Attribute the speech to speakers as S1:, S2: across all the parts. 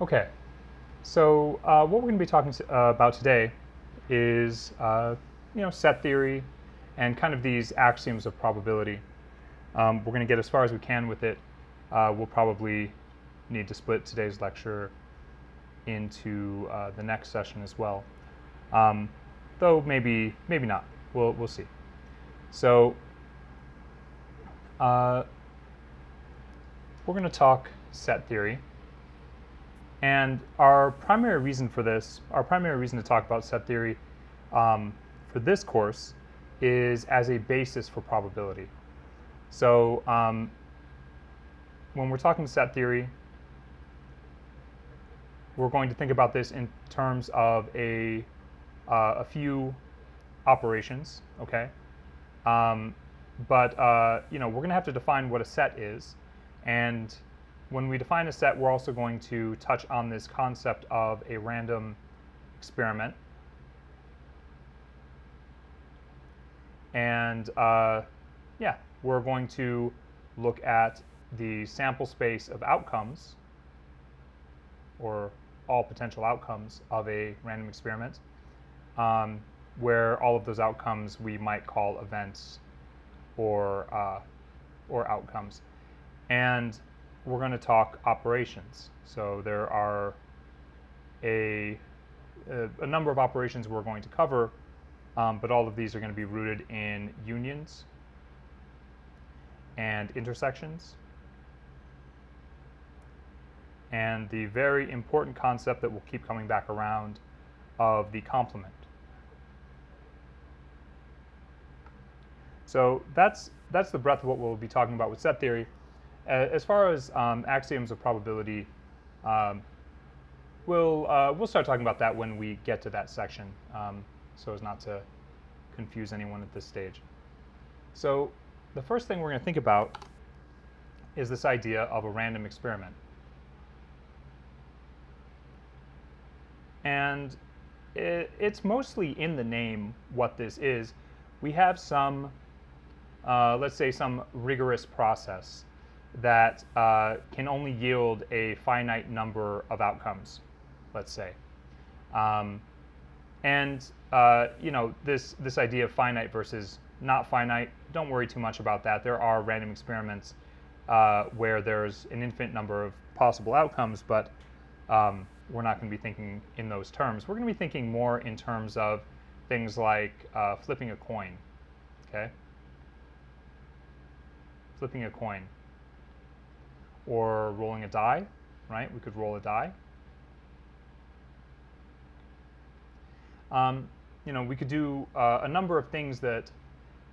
S1: Okay, so what we're going to be talking about today is, set theory and kind of these axioms of probability. We're going to get as far as we can with it. We'll probably need to split today's lecture into the next session as well, though maybe not. We'll see. So we're going to talk set theory. And our primary reason for this, our primary reason to talk about set theory for this course is as a basis for probability. So when we're talking set theory, we're going to think about this in terms of a few operations, okay? But we're going to have to define what a set is, and when we define a set, we're also going to touch on this concept of a random experiment. And we're going to look at the sample space of outcomes, or all potential outcomes of a random experiment, where all of those outcomes we might call events or outcomes. And we're going to talk operations. So there are a number of operations we're going to cover, but all of these are going to be rooted in unions and intersections, and the very important concept that will keep coming back around of the complement. So that's the breadth of what we'll be talking about with set theory. As far as axioms of probability, we'll start talking about that when we get to that section, so as not to confuse anyone at this stage. So the first thing we're going to think about is this idea of a random experiment. And it's mostly in the name what this is. We have some, let's say, some rigorous process that can only yield a finite number of outcomes, let's say. This idea of finite versus not finite, don't worry too much about that. There are random experiments where there's an infinite number of possible outcomes, but we're not going to be thinking in those terms. We're going to be thinking more in terms of things like flipping a coin, okay? Flipping a coin. Or rolling a die, right? We could roll a die. We could do a number of things that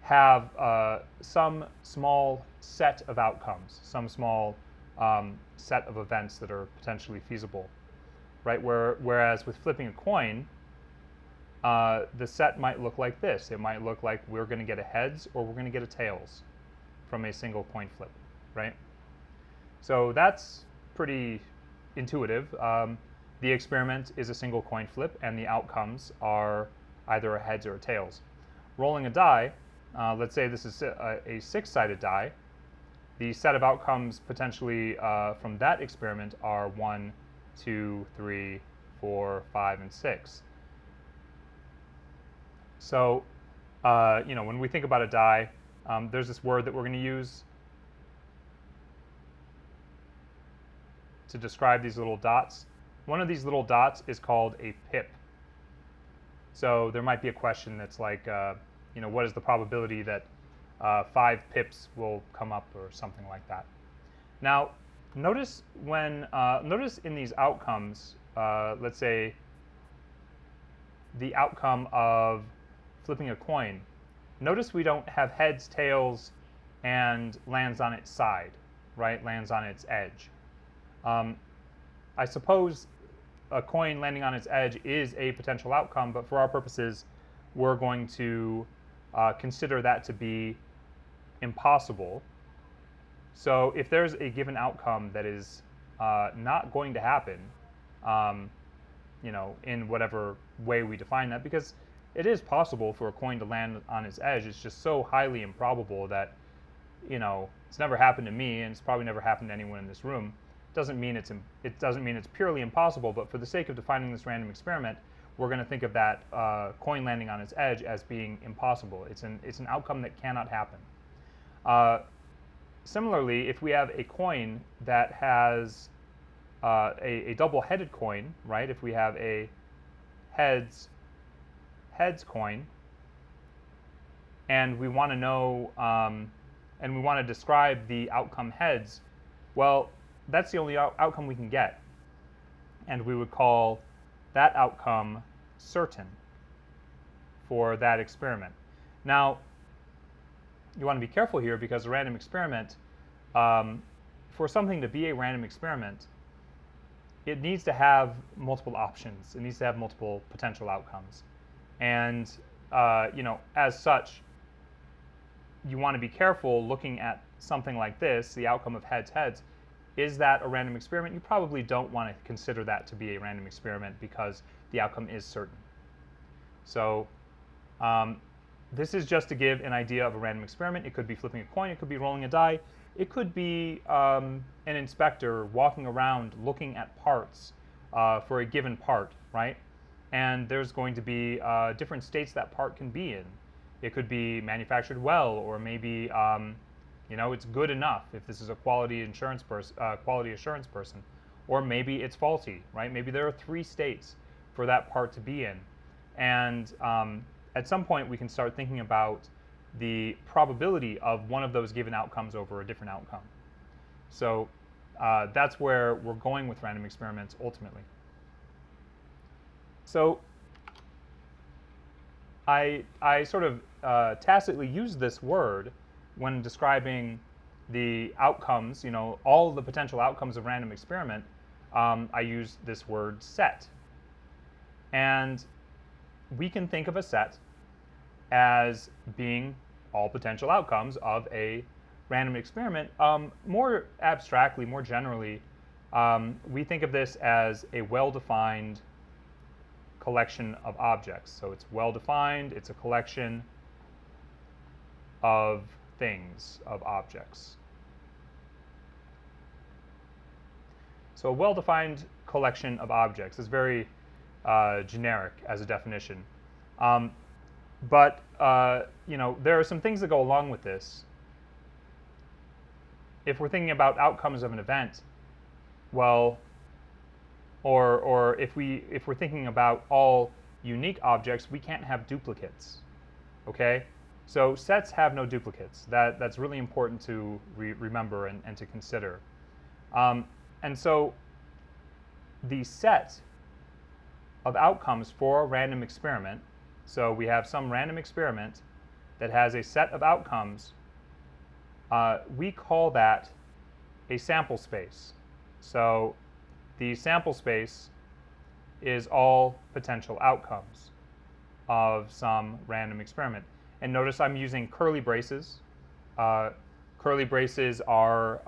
S1: have some small set of outcomes, some small set of events that are potentially feasible, right? Whereas with flipping a coin, the set might look like this. It might look like we're going to get a heads or we're going to get a tails from a single coin flip, right? So that's pretty intuitive. The experiment is a single coin flip, and the outcomes are either a heads or a tails. Rolling a die, let's say this is a six-sided die. The set of outcomes potentially from that experiment are 1, 2, 3, 4, 5, and 6. So, when we think about a die, there's this word that we're going to use to describe these little dots. One of these little dots is called a pip. So there might be a question that's like, what is the probability that 5 pips will come up, or something like that. Now, notice in these outcomes, let's say the outcome of flipping a coin. Notice we don't have heads, tails, and lands on its side, right? Lands on its edge. I suppose a coin landing on its edge is a potential outcome, but for our purposes, we're going to consider that to be impossible. So if there's a given outcome that is not going to happen, in whatever way we define that, because it is possible for a coin to land on its edge, it's just so highly improbable that, it's never happened to me, and it's probably never happened to anyone in this room. doesn't mean it's purely impossible, but for the sake of defining this random experiment, we're going to think of that coin landing on its edge as being impossible. It's an outcome that cannot happen. Similarly, if we have a coin that has a double-headed coin, right? If we have a heads coin, and we want to know, and we want to describe the outcome heads, well, that's the only outcome we can get, and we would call that outcome certain for that experiment. Now, you want to be careful here because a random experiment, for something to be a random experiment, it needs to have multiple options. It needs to have multiple potential outcomes. And as such, you want to be careful looking at something like this, the outcome of heads. Is that a random experiment? You probably don't want to consider that to be a random experiment because the outcome is certain. So this is just to give an idea of a random experiment. It could be flipping a coin. It could be rolling a die. It could be an inspector walking around looking at parts for a given part, right? And there's going to be different states that part can be in. It could be manufactured well, or maybe it's good enough if this is a quality assurance person, or maybe it's faulty, right? Maybe there are 3 states for that part to be in, and at some point we can start thinking about the probability of one of those given outcomes over a different outcome. So that's where we're going with random experiments ultimately. So I sort of tacitly use this word when describing the outcomes, all the potential outcomes of random experiment. I use this word set. And we can think of a set as being all potential outcomes of a random experiment. More abstractly, more generally, we think of this as a well-defined collection of objects. So it's well-defined, it's a collection of things, of objects. So a well-defined collection of objects is very generic as a definition. But there are some things that go along with this. If we're thinking about outcomes of an event, well, or if we're thinking about all unique objects, we can't have duplicates. Okay, so sets have no duplicates. That's really important to remember and to consider. And so the set of outcomes for a random experiment. So we have some random experiment that has a set of outcomes. We call that a sample space. So the sample space is all potential outcomes of some random experiment. And notice I'm using curly braces. Curly braces are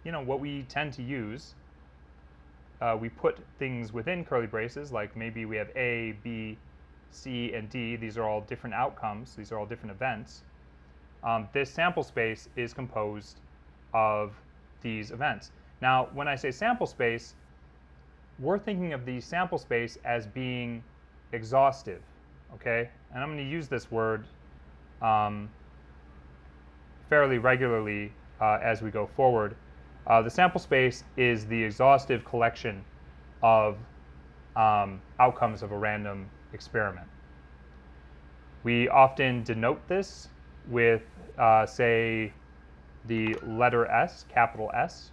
S1: what we tend to use. We put things within curly braces, like maybe we have A, B, C, and D. These are all different outcomes. These are all different events. This sample space is composed of these events. Now, when I say sample space, we're thinking of the sample space as being exhaustive, okay? And I'm going to use this word fairly regularly as we go forward. The sample space is the exhaustive collection of outcomes of a random experiment. We often denote this with, say, the letter S, capital S,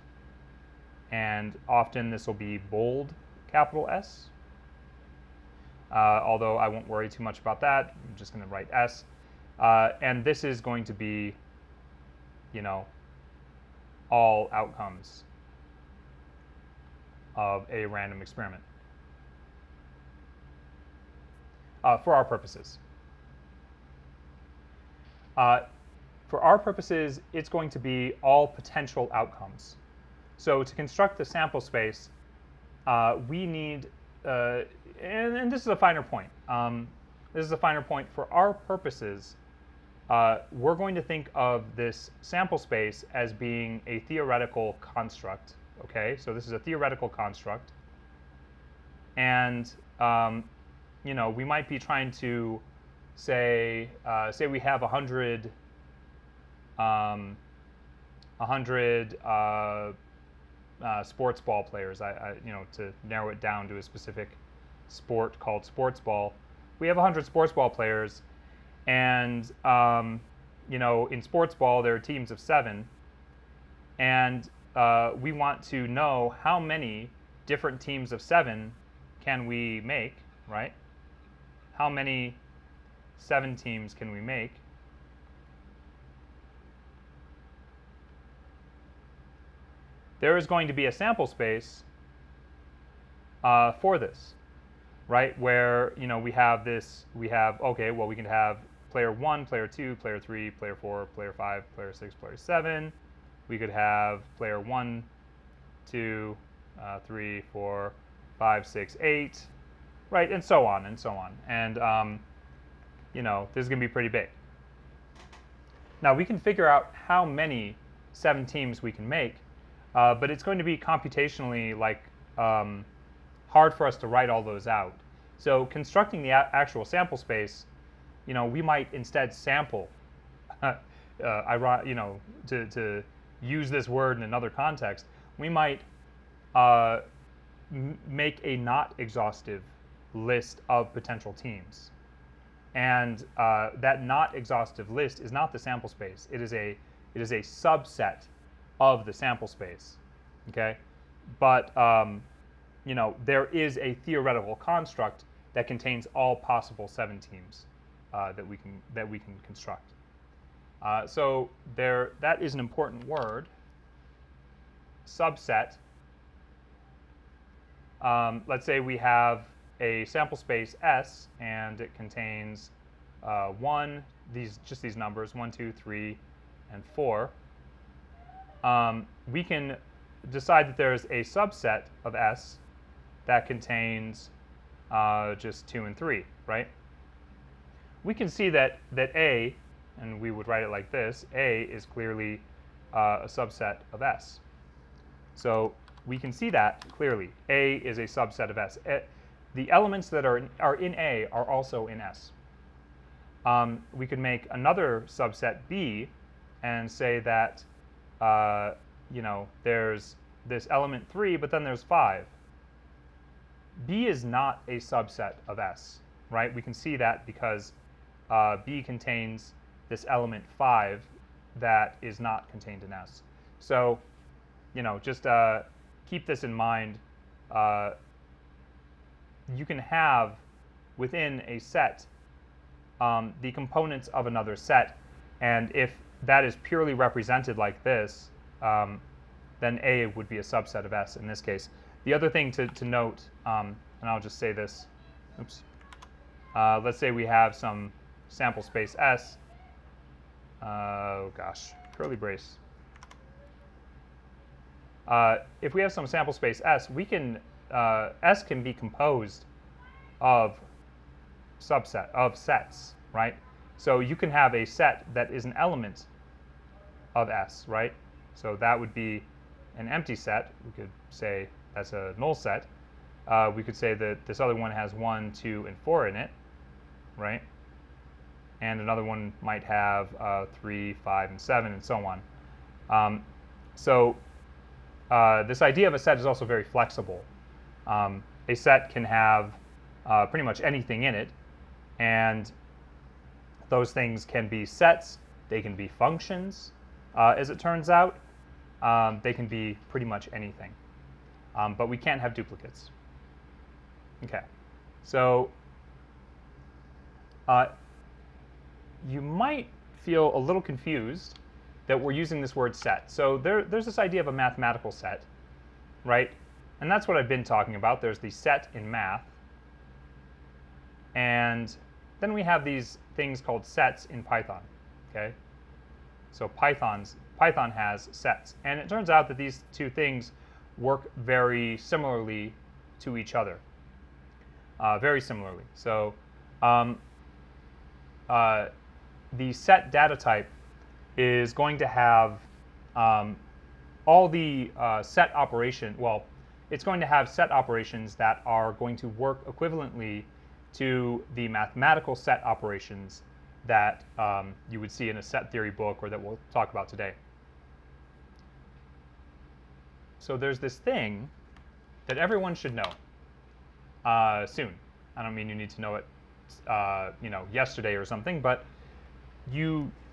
S1: and often this will be bold capital S. Although I won't worry too much about that. I'm just going to write S. And this is going to be, all outcomes of a random experiment for our purposes. For our purposes, it's going to be all potential outcomes. So to construct the sample space, we need, and this is a finer point. This is a finer point. For our purposes, we're going to think of this sample space as being a theoretical construct okay? So this is a theoretical construct. And, you know, we might be trying to say we have 100 sports ball players. You know, to narrow it down to a specific sport called sports ball, we have 100 sports ball players, and you know, in sports ball there are teams of 7, and we want to know how many different teams of 7 can we make, right? How many 7 teams can we make? There is going to be a sample space for this, right? Where, you know, we have this, okay, well, we can have player 1, player 2, player 3, player 4, player 5, player 6, player 7. We could have player 1, 2, 3, 4, 5, 6, 8, right? And so on and so on. And, you know, this is going to be pretty big. Now, we can figure out how many 7 teams we can make, but it's going to be computationally hard for us to write all those out. So constructing the actual sample space, you know, we might instead sample, you know, to use this word in another context, we might make a not exhaustive list of potential teams. And that not exhaustive list is not the sample space. It is a subset of the sample space, okay? But you know, there is a theoretical construct that contains all possible 7 teams that we can construct. So that is an important word, subset. Let's say we have a sample space S, and it contains just these numbers, 1, 2, 3, and 4. We can decide that there's a subset of S that contains just 2 and 3, right? We can see that A, and we would write it like this, A is clearly a subset of S. So we can see that clearly. A is a subset of S. The elements that are in A are also in S. We could make another subset B and say that you know, there's this element 3, but then there's 5. B is not a subset of S, right? We can see that because B contains this element 5 that is not contained in S. So, you know, just keep this in mind. You can have within a set the components of another set, and if that is purely represented like this, then A would be a subset of S in this case. The other thing to note, and I'll just say this, oops. Let's say we have some sample space S. Oh gosh, curly brace. If we have some sample space S, we can S can be composed of sets, right? So you can have a set that is an element of S, right? So that would be an empty set. We could say that's a null set. We could say that this other one has 1, 2, and 4 in it, right? And another one might have 3, 5, and 7, and so on. This idea of a set is also very flexible. A set can have pretty much anything in it, and those things can be sets, they can be functions, as it turns out. They can be pretty much anything. But we can't have duplicates. Okay, so you might feel a little confused that we're using this word set. So there's this idea of a mathematical set, right? And that's what I've been talking about. There's the set in math. And then we have these things called sets in Python, okay? So Python has sets. And it turns out that these two things work very similarly to each other, very similarly. So the set data type is going to have all the set operation, well, it's going to have set operations that are going to work equivalently to the mathematical set operations that you would see in a set theory book or that we'll talk about today. So there's this thing that everyone should know soon. I don't mean you need to know it, yesterday or something, but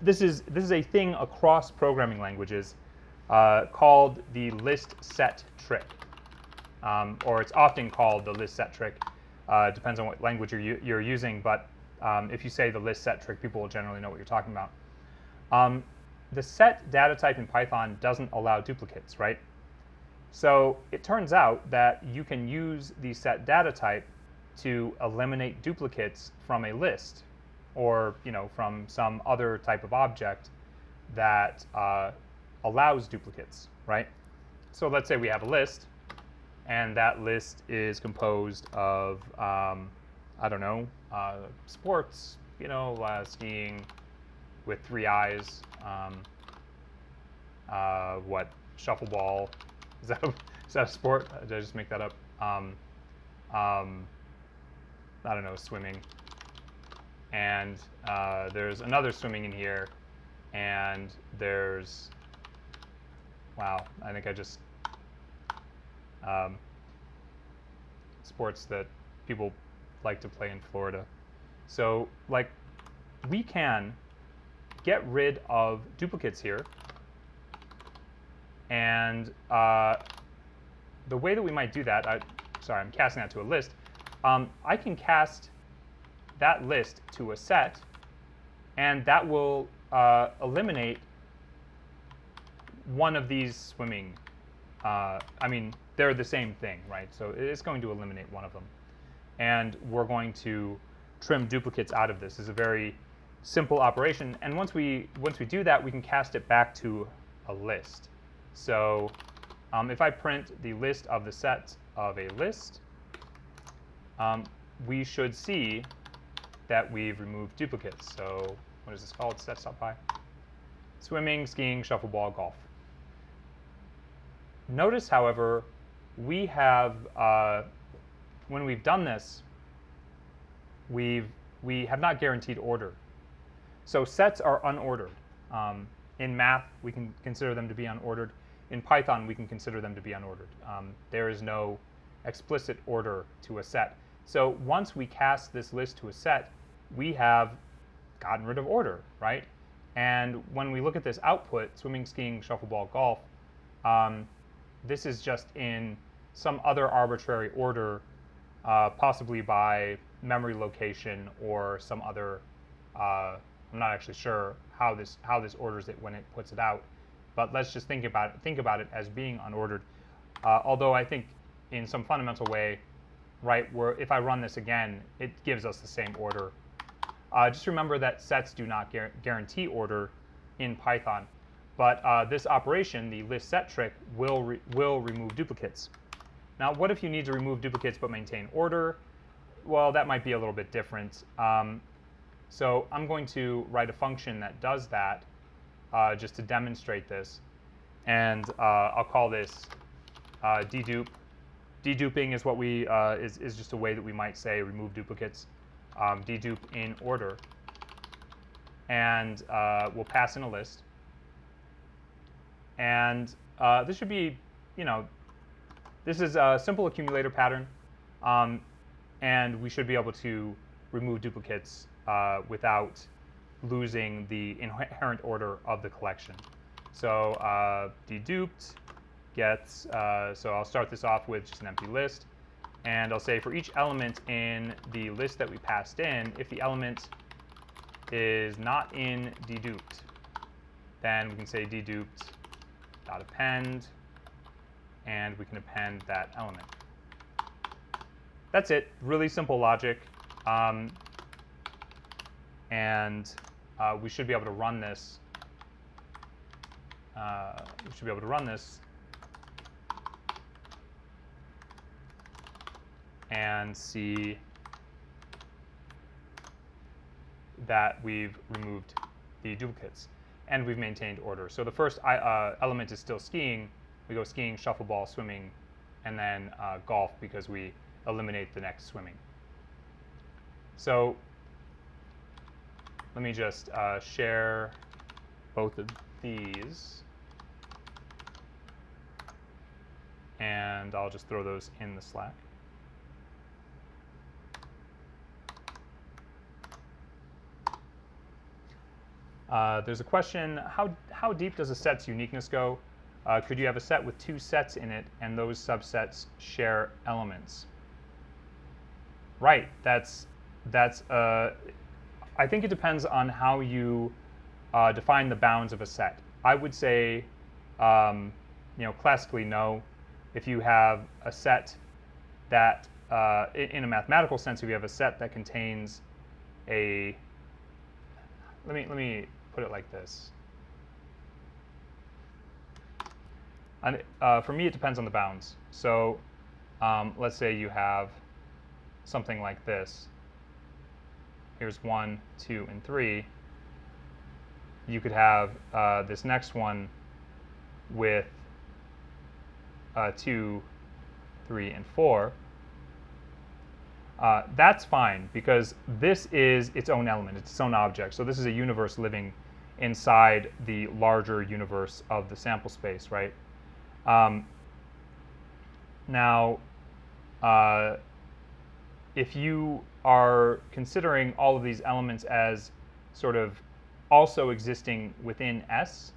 S1: this is a thing across programming languages called the list set trick, or it's often called the list set trick. Depends on what language you're using, but if you say the list set trick, people will generally know what you're talking about. The set data type in Python doesn't allow duplicates, right? So it turns out that you can use the set data type to eliminate duplicates from a list, or from some other type of object that allows duplicates, right? So let's say we have a list, and that list is composed of I don't know, sports, skiing with 3 eyes, what, shuffleball. Is that a sport? Did I just make that up? I don't know, swimming. And there's another swimming in here, and there's, wow, I think I just, sports that people like to play in Florida. So, like, we can get rid of duplicates here. And the way that we might do that, I'm casting that to a list. I can cast that list to a set, and that will eliminate one of these swimming. I mean, they're the same thing, right? So it's going to eliminate one of them. And we're going to trim duplicates out of this. It's a very simple operation. And once we do that, we can cast it back to a list. So if I print the list of the sets of a list, we should see that we've removed duplicates. So what is this called? Sets.py. Swimming, skiing, shuffleball, golf. Notice, however, we have, when we've done this, we have not guaranteed order. So sets are unordered. In math, we can consider them to be unordered. In Python, we can consider them to be unordered. There is no explicit order to a set. So once we cast this list to a set, we have gotten rid of order, right? And when we look at this output, swimming, skiing, shuffleball, golf, this is just in some other arbitrary order, possibly by memory location or some other, I'm not actually sure how this orders it when it puts it out. But let's just think about it as being unordered. Although I think in some fundamental way, right, where if I run this again, it gives us the same order. Just remember that sets do not guarantee order in Python. But this operation, the list set trick, will remove duplicates. Now, what if you need to remove duplicates but maintain order? Well, that might be a little bit different. So I'm going to write a function that does that just to demonstrate this. And I'll call this dedupe. Deduping is what we is just a way that we might say remove duplicates. Dedupe in order. And we'll pass in a list. And this should be, this is a simple accumulator pattern. And we should be able to remove duplicates without losing the inherent order of the collection. So deduped gets, so I'll start this off with just an empty list. And I'll say for each element in the list that we passed in, if the element is not in deduped, then we can say deduped.append, and we can append that element. That's it. Really simple logic. And we should be able to run this. And see that we've removed the duplicates and we've maintained order. So the first element is still skiing, We go skiing, shuffleball, swimming, and then golf because we eliminate the next swimming. So let me just share both of these, and I'll just throw those in the Slack. There's a question, how deep does a set's uniqueness go? Could you have a set with two sets in it and those subsets share elements? Right, I think it depends on how you define the bounds of a set. I would say, classically no. If you have a set that, in a mathematical sense, if you have a set that contains a, let me put it like this. And, for me, it depends on the bounds. So let's say you have something like this. Here's 1, 2, and 3. You could have this next one with 2, 3, and 4. That's fine because this is its own element, it's its own object. So this is a universe living inside the larger universe of the sample space, right? Now, if you are considering all of these elements as sort of also existing within S,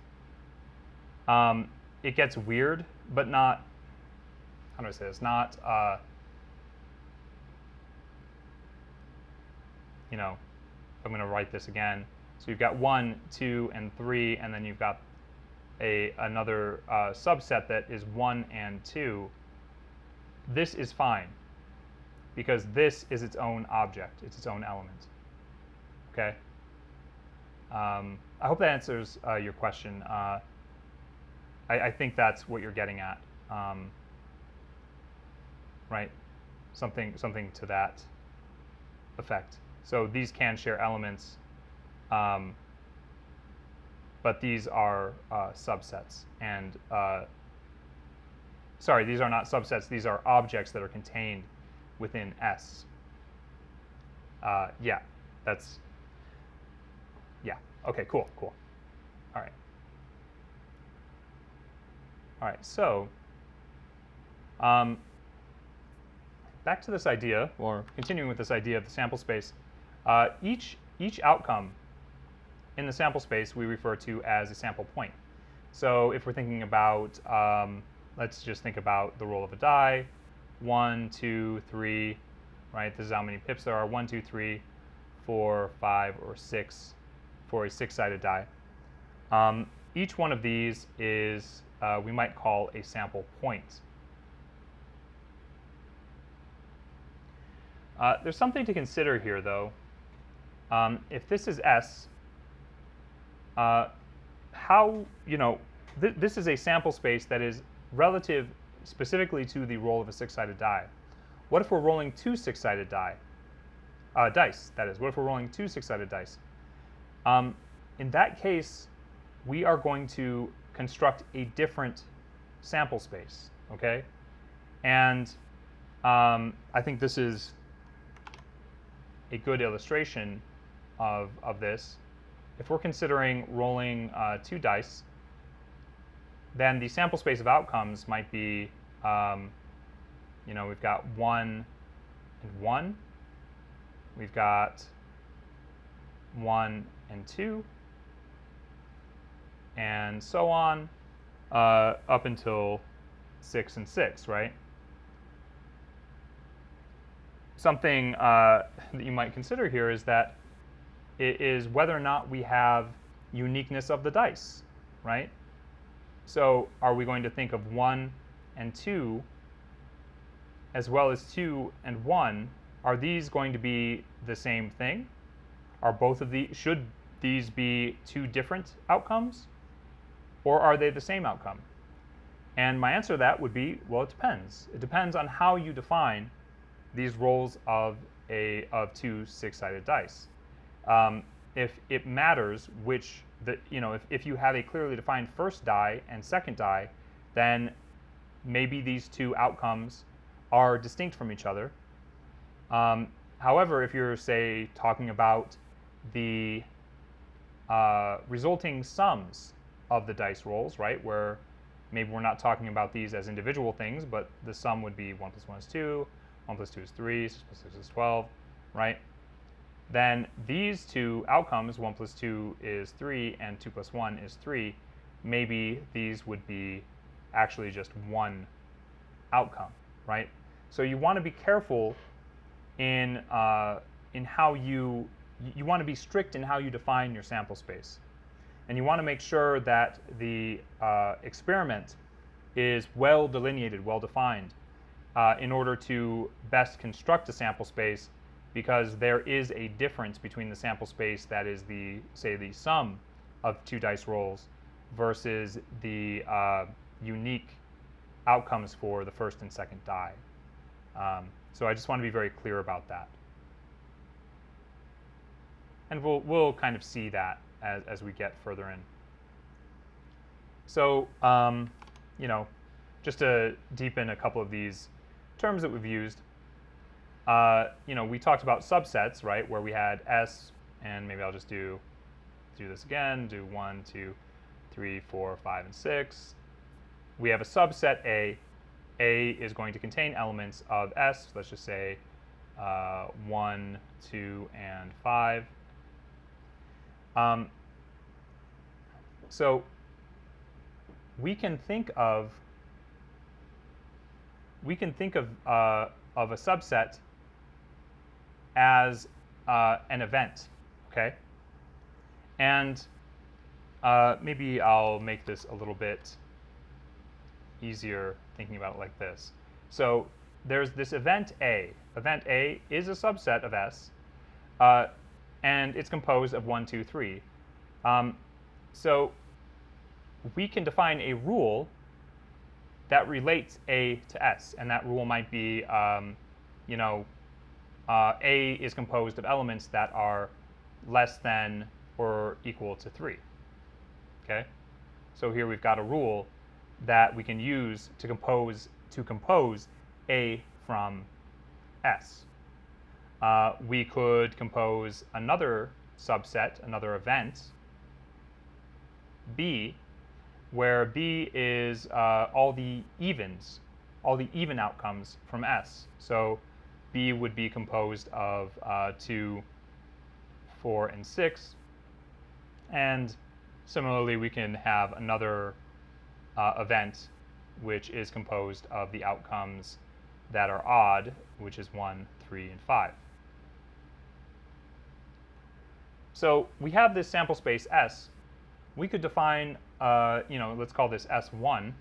S1: it gets weird, but not, how do I say this, not, I'm going to write this again. So you've got 1, 2, and 3, and then you've got another subset that is 1 and 2. This is fine because this is its own object. It's its own element. Okay? I hope that answers your question. I think that's what you're getting at, right? Something to that effect. So these can share elements, but these are subsets. And sorry, these are not subsets. These are objects that are contained within S. Yeah, that's, yeah. Okay, cool. All right. All right, so back to this idea, or continuing with this idea of the sample space. Each outcome in the sample space we refer to as a sample point. So if we're thinking about, let's just think about the roll of a die, 1, 2, 3, right? This is how many pips there are, 1, 2, 3, 4, 5, or 6 for a 6-sided die. Each one of these is, we might call a sample point. There's something to consider here, though. If this is S, this is a sample space that is relative specifically to the roll of a 6-sided die. What if we're rolling 2 6-sided dice, that is. What if we're rolling 2 6-sided dice? In that case, we are going to construct a different sample space, okay? And I think this is a good illustration of this. If we're considering rolling 2 dice, then the sample space of outcomes might be, we've got 1 and 1. We've got 1 and 2, and so on, up until 6 and 6, right? Something that you might consider here is that it is whether or not we have uniqueness of the dice, right? So are we going to think of 1 and 2 as well as 2 and 1? Are these going to be the same thing? Are both of these, should these be 2 different outcomes? Or are they the same outcome? And my answer to that would be, well, it depends. It depends on how you define these rolls of 2 6-sided dice. If it matters which, if you have a clearly defined first die and second die, then maybe these two outcomes are distinct from each other. However, if you're, say, talking about the resulting sums of the dice rolls, right, where maybe we're not talking about these as individual things, but the sum would be 1 plus 1 is 2, 1 plus 2 is 3, 6 plus 6 is 12, right? Then these two outcomes, 1 plus 2 is 3 and 2 plus 1 is 3, maybe these would be actually just one outcome, right? So you want to be careful in how you want to be strict in how you define your sample space. And you want to make sure that the experiment is well delineated, well defined, in order to best construct a sample space, because there is a difference between the sample space that is the, say, the sum of two dice rolls versus the unique outcomes for the first and second die. So I just want to be very clear about that. And we'll kind of see that as we get further in. So, you know, just to deepen a couple of these terms that we've used, you know, we talked about subsets, right, where we had S, and maybe I'll just do this again, do 1, 2, 3, 4, 5, and 6. We have a subset A. A is going to contain elements of S. So let's just say 1, 2, and 5. So we can think of a subset as an event, okay? And maybe I'll make this a little bit easier thinking about it like this. So there's this event A. Event A is a subset of S, and it's composed of 1, 2, 3. So we can define a rule that relates A to S, and that rule might be, you know, A is composed of elements that are less than or equal to 3. Okay, so here we've got a rule that we can use to compose A from S. We could compose another subset, another event, B, where B is all the even outcomes from S. So B would be composed of 2, 4, and 6. And similarly, we can have another event which is composed of the outcomes that are odd, which is 1, 3, and 5. So we have this sample space S. We could define, you know, let's call this S1.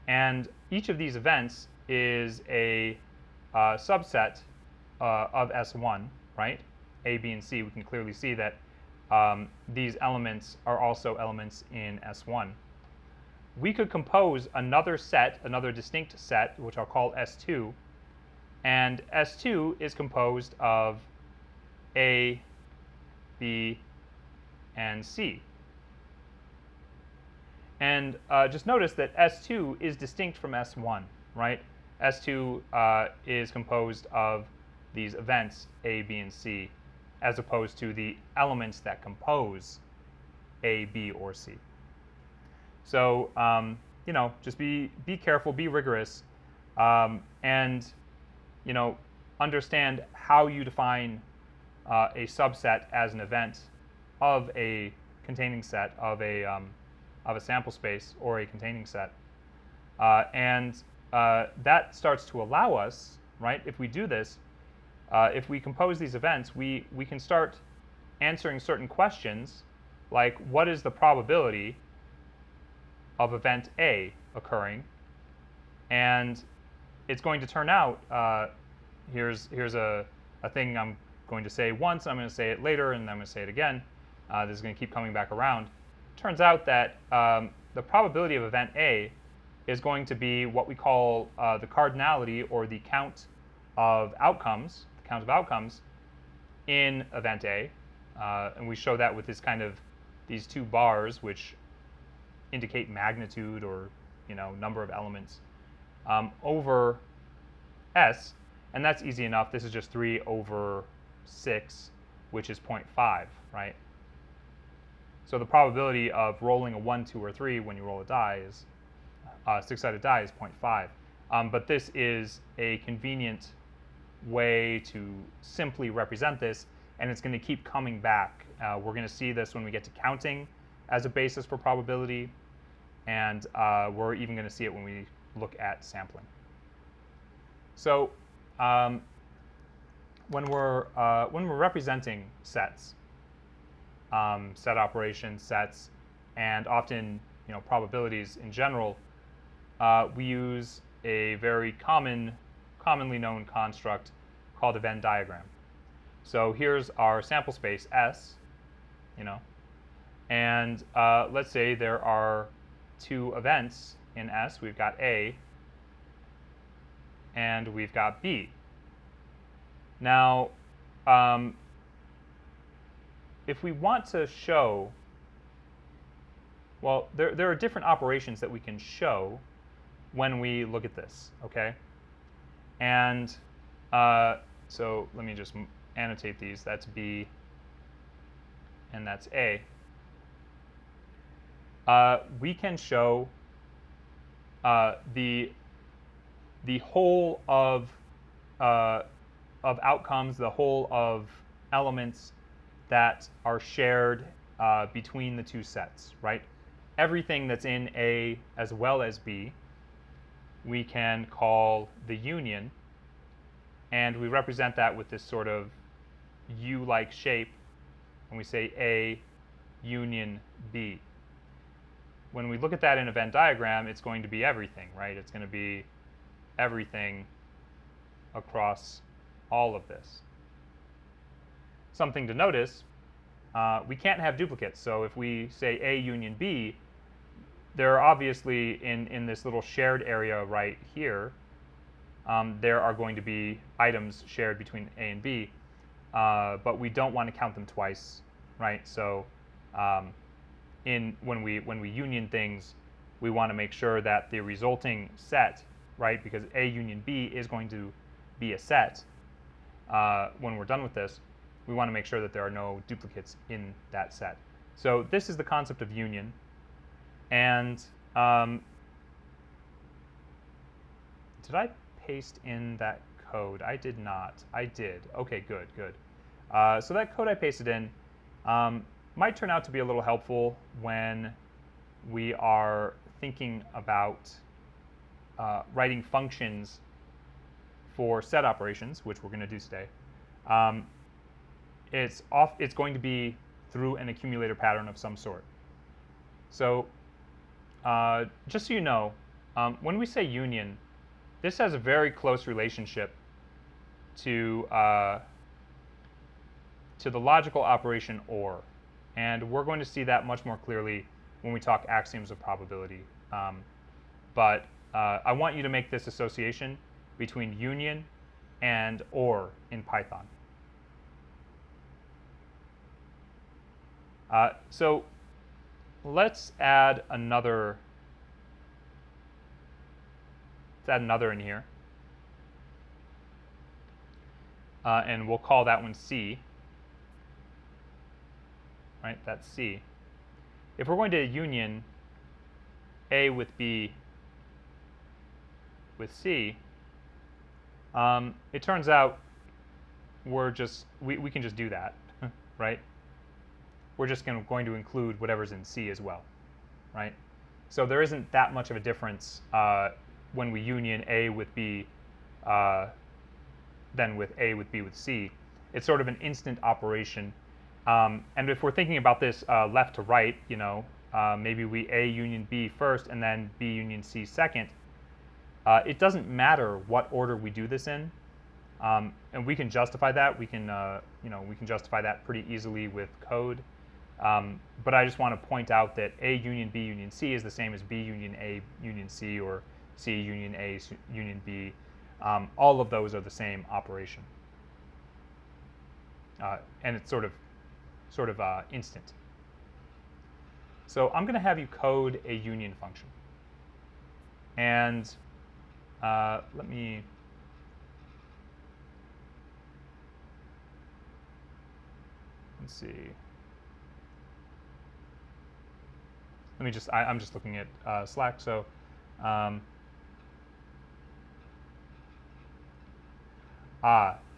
S1: And each of these events is a subset of S1, right? A, B, and C. We can clearly see that these elements are also elements in S1. We could compose another set, another distinct set, which I'll call S2. And S2 is composed of A, B, and C. And just notice that S2 is distinct from S1, right? S2 is composed of these events, A, B, and C, as opposed to the elements that compose A, B, or C. So, you know, just be careful, be rigorous, and, you know, understand how you define a subset as an event of a containing set, of a sample space or a containing set. And that starts to allow us, right, if we do this, if we compose these events, we can start answering certain questions, like what is the probability of event A occurring? And it's going to turn out, here's a thing I'm going to say once, I'm going to say it later, and I'm going to say it again. This is going to keep coming back around. Turns out that the probability of event A is going to be what we call the cardinality, or the count of outcomes, in event A. And we show that with this kind of these two bars, which indicate magnitude or number of elements, over S, and that's easy enough. This is just 3 over 6, which is 0.5, right? So the probability of rolling a 1, 2, or 3 when you roll a die is, six-sided die is 0.5. But this is a convenient way to simply represent this, and it's going to keep coming back. We're going to see this when we get to counting as a basis for probability, and we're even going to see it when we look at sampling. So when we're representing sets, set operations, sets, and often probabilities in general, we use a very commonly known construct called a Venn diagram. So here's our sample space S, and let's say there are 2 events in S. We've got A and we've got B. Now, if we want to show, well, there are different operations that we can show when we look at this, okay? And so let me just annotate these. That's B and that's A. We can show the whole of outcomes, the whole of elements that are shared between the 2 sets, right? Everything that's in A as well as B, we can call the union, and we represent that with this sort of U-like shape, and we say A union B. When we look at that in a Venn diagram, it's going to be everything, right? It's going to be everything across all of this. Something to notice, we can't have duplicates. So if we say A union B, there are obviously in this little shared area right here, there are going to be items shared between A and B, but we don't want to count them twice, right? So when we union things, we want to make sure that the resulting set, right, because A union B is going to be a set when we're done with this, we want to make sure that there are no duplicates in that set. So this is the concept of union. And did I paste in that code? I did not. I did. OK, good, good. So that code I pasted in might turn out to be a little helpful when we are thinking about writing functions for set operations, which we're going to do today. It's going to be through an accumulator pattern of some sort. So just so you know, when we say union, this has a very close relationship to the logical operation OR. And we're going to see that much more clearly when we talk axioms of probability. But I want you to make this association between union and OR in Python. So let's add another. In here, and we'll call that one C. Right, that's C. If we're going to union A with B with C, it turns out we can just do that, right? We're just going to include whatever's in C as well, right? So there isn't that much of a difference when we union A with B than with A with B with C. It's sort of an instant operation. And if we're thinking about this left to right, maybe we A union B first and then B union C second. It doesn't matter what order we do this in, and we can justify that. We can justify that pretty easily with code. But I just want to point out that A union B union C is the same as B union A union C or C union A union B. All of those are the same operation, and it's sort of instant. So I'm going to have you code a union function. And let's see. I'm just looking at Slack. So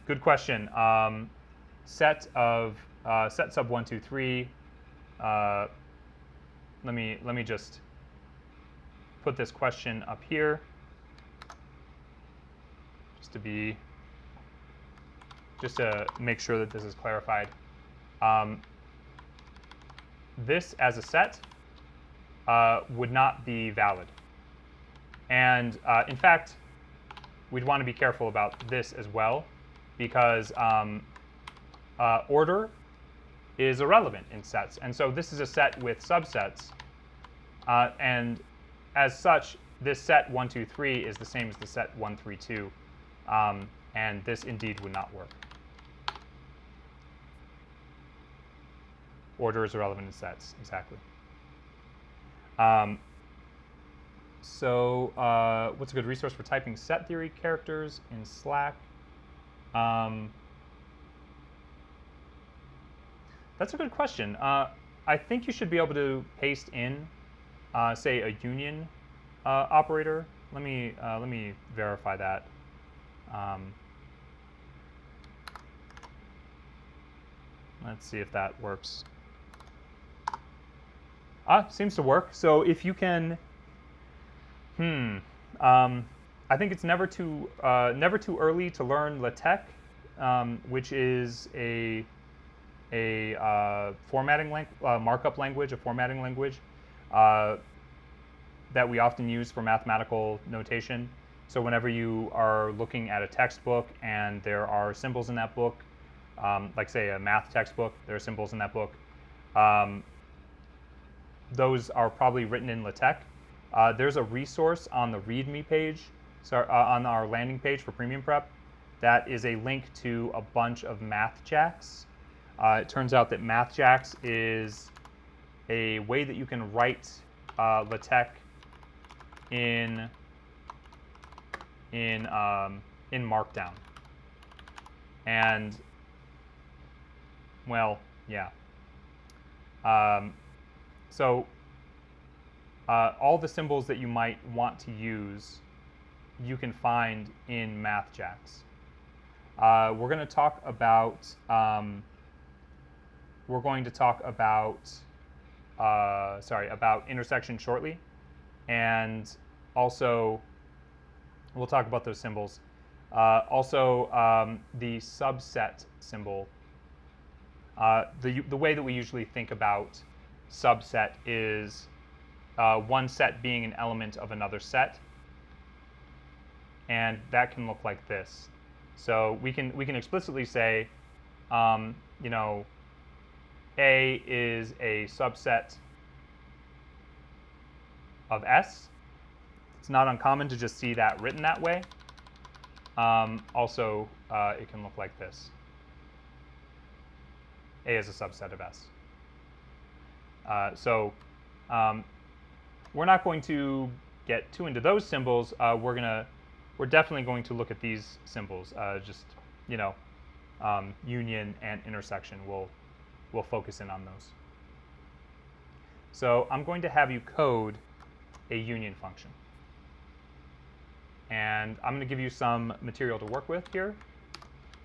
S1: good question. Set sub 1, 2, 3. Let me just put this question up here, just to make sure that this is clarified. This as a set would not be valid, and in fact, we'd want to be careful about this as well, because order is irrelevant in sets, and so this is a set with subsets, and as such, this set 1, 2, 3 is the same as the set 1, 3, 2, and this indeed would not work. Order is irrelevant in sets, exactly. So what's a good resource for typing set theory characters in Slack? That's a good question. I think you should be able to paste in, say, a union operator. Let me verify that. Let's see if that works. Seems to work. So if you can, I think it's never too early to learn LaTeX, which is a formatting markup language, a formatting language that we often use for mathematical notation. So whenever you are looking at a textbook and there are symbols in that book, like say a math textbook, there are symbols in that book. Those are probably written in LaTeX. There's a resource on the README page, on our landing page for Premium Prep, that is a link to a bunch of MathJax. It turns out that MathJax is a way that you can write LaTeX in Markdown. And well, yeah. So all the symbols that you might want to use, you can find in MathJax. We're going to talk about about intersection shortly, and also we'll talk about those symbols. Also, the subset symbol. The way that we usually think about subset is one set being an element of another set, and that can look like this. So we can explicitly say, you know, A is a subset of S. It's not uncommon to just see that written that way. Also, it can look like this. A is a subset of S. So we're not going to get too into those symbols. We're definitely going to look at these symbols. Just, you know, union and intersection. We'll focus in on those. So I'm going to have you code a union function. And I'm going to give you some material to work with here,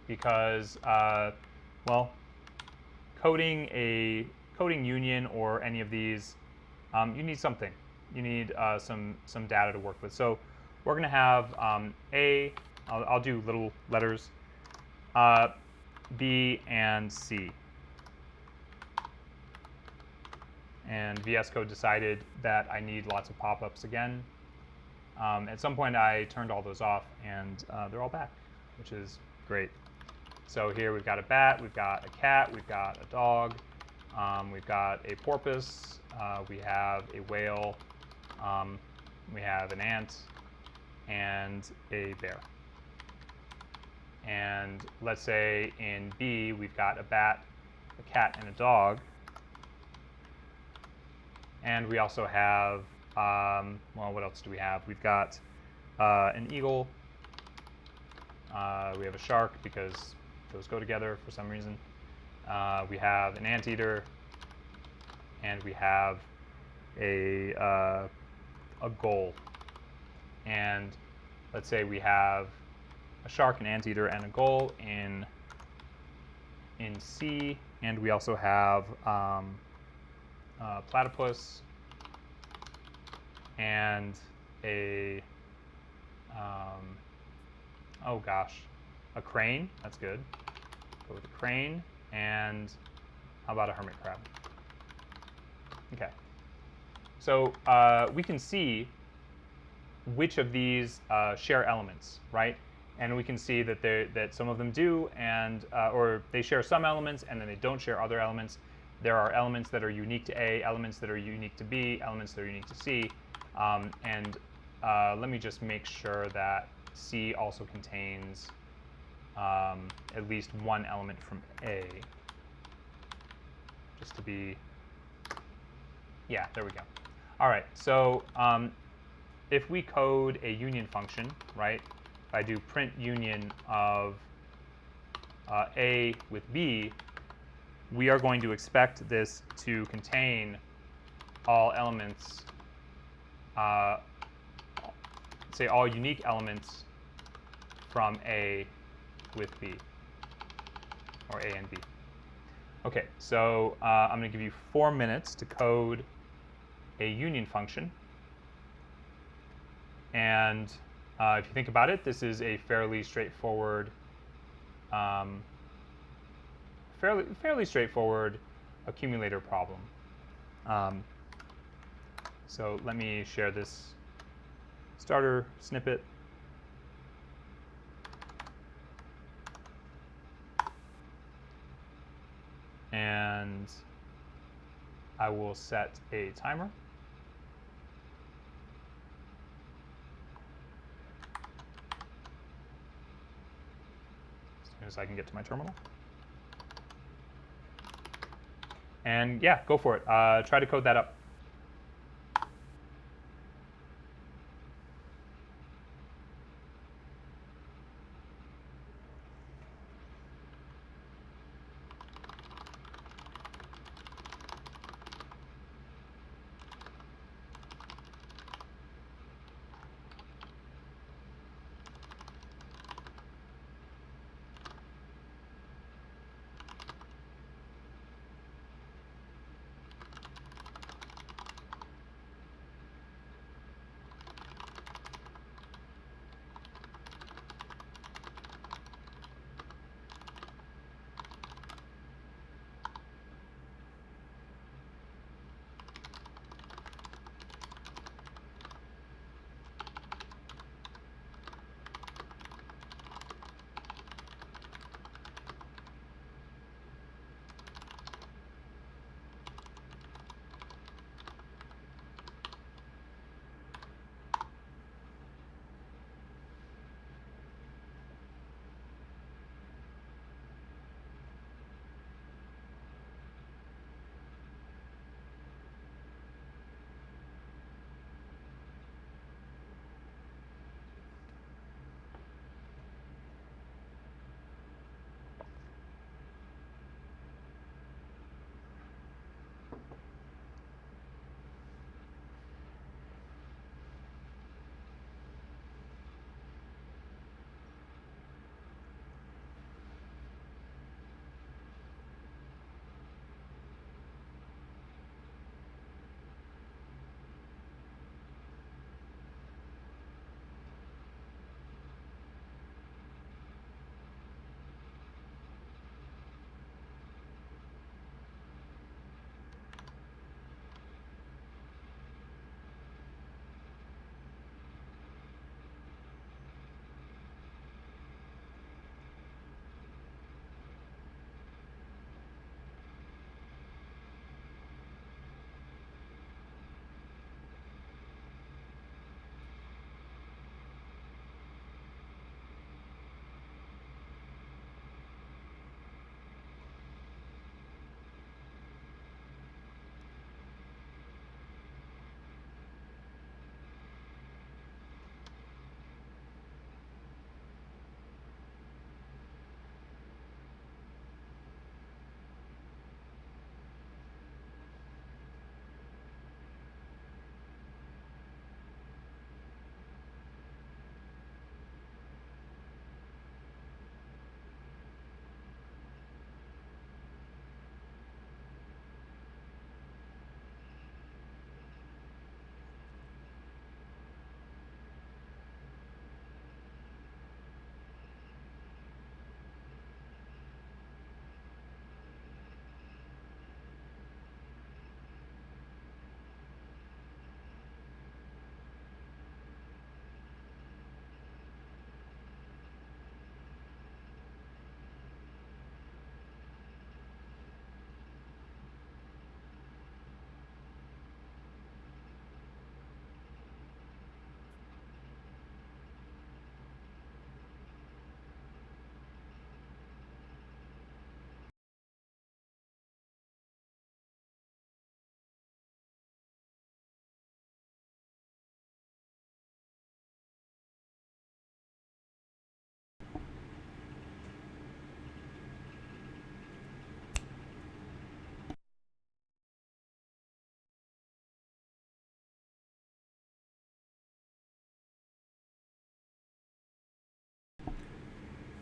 S1: because, well, coding union or any of these, you need something. You need some data to work with. So we're going to have I'll do little letters, B and C. And VS Code decided that I need lots of pop-ups again. At some point, I turned all those off, and they're all back, which is great. So here we've got a bat, we've got a cat, we've got a dog, we've got a porpoise, we have a whale, we have an ant, and a bear. And let's say in B, we've got a bat, a cat, and a dog. And we also have, well, what else do we have? We've got an eagle. We have a shark because those go together for some reason. We have an anteater, and we have a goal. And let's say we have a shark, an anteater, and a goal in C, and we also have platypus and a oh gosh, a crane. That's good. Go with a crane, and how about a hermit crab? Okay. So we can see which of these share elements, right? And we can see that that some of them do, and or they share some elements, and then they don't share other elements. There are elements that are unique to A, elements that are unique to B, elements that are unique to C, and let me just make sure that C also contains at least one element from A, just to be, yeah, there we go. All right, so if we code a union function, right, if I do print union of A with B, we are going to expect this to contain all elements, say all unique elements from A with B, or A and B. Okay, so I'm going to give you 4 minutes to code a union function. And if you think about it, this is a fairly straightforward, fairly straightforward accumulator problem. So let me share this starter snippet. And I will set a timer. As soon as I can get to my terminal. And yeah, go for it. Try to code that up.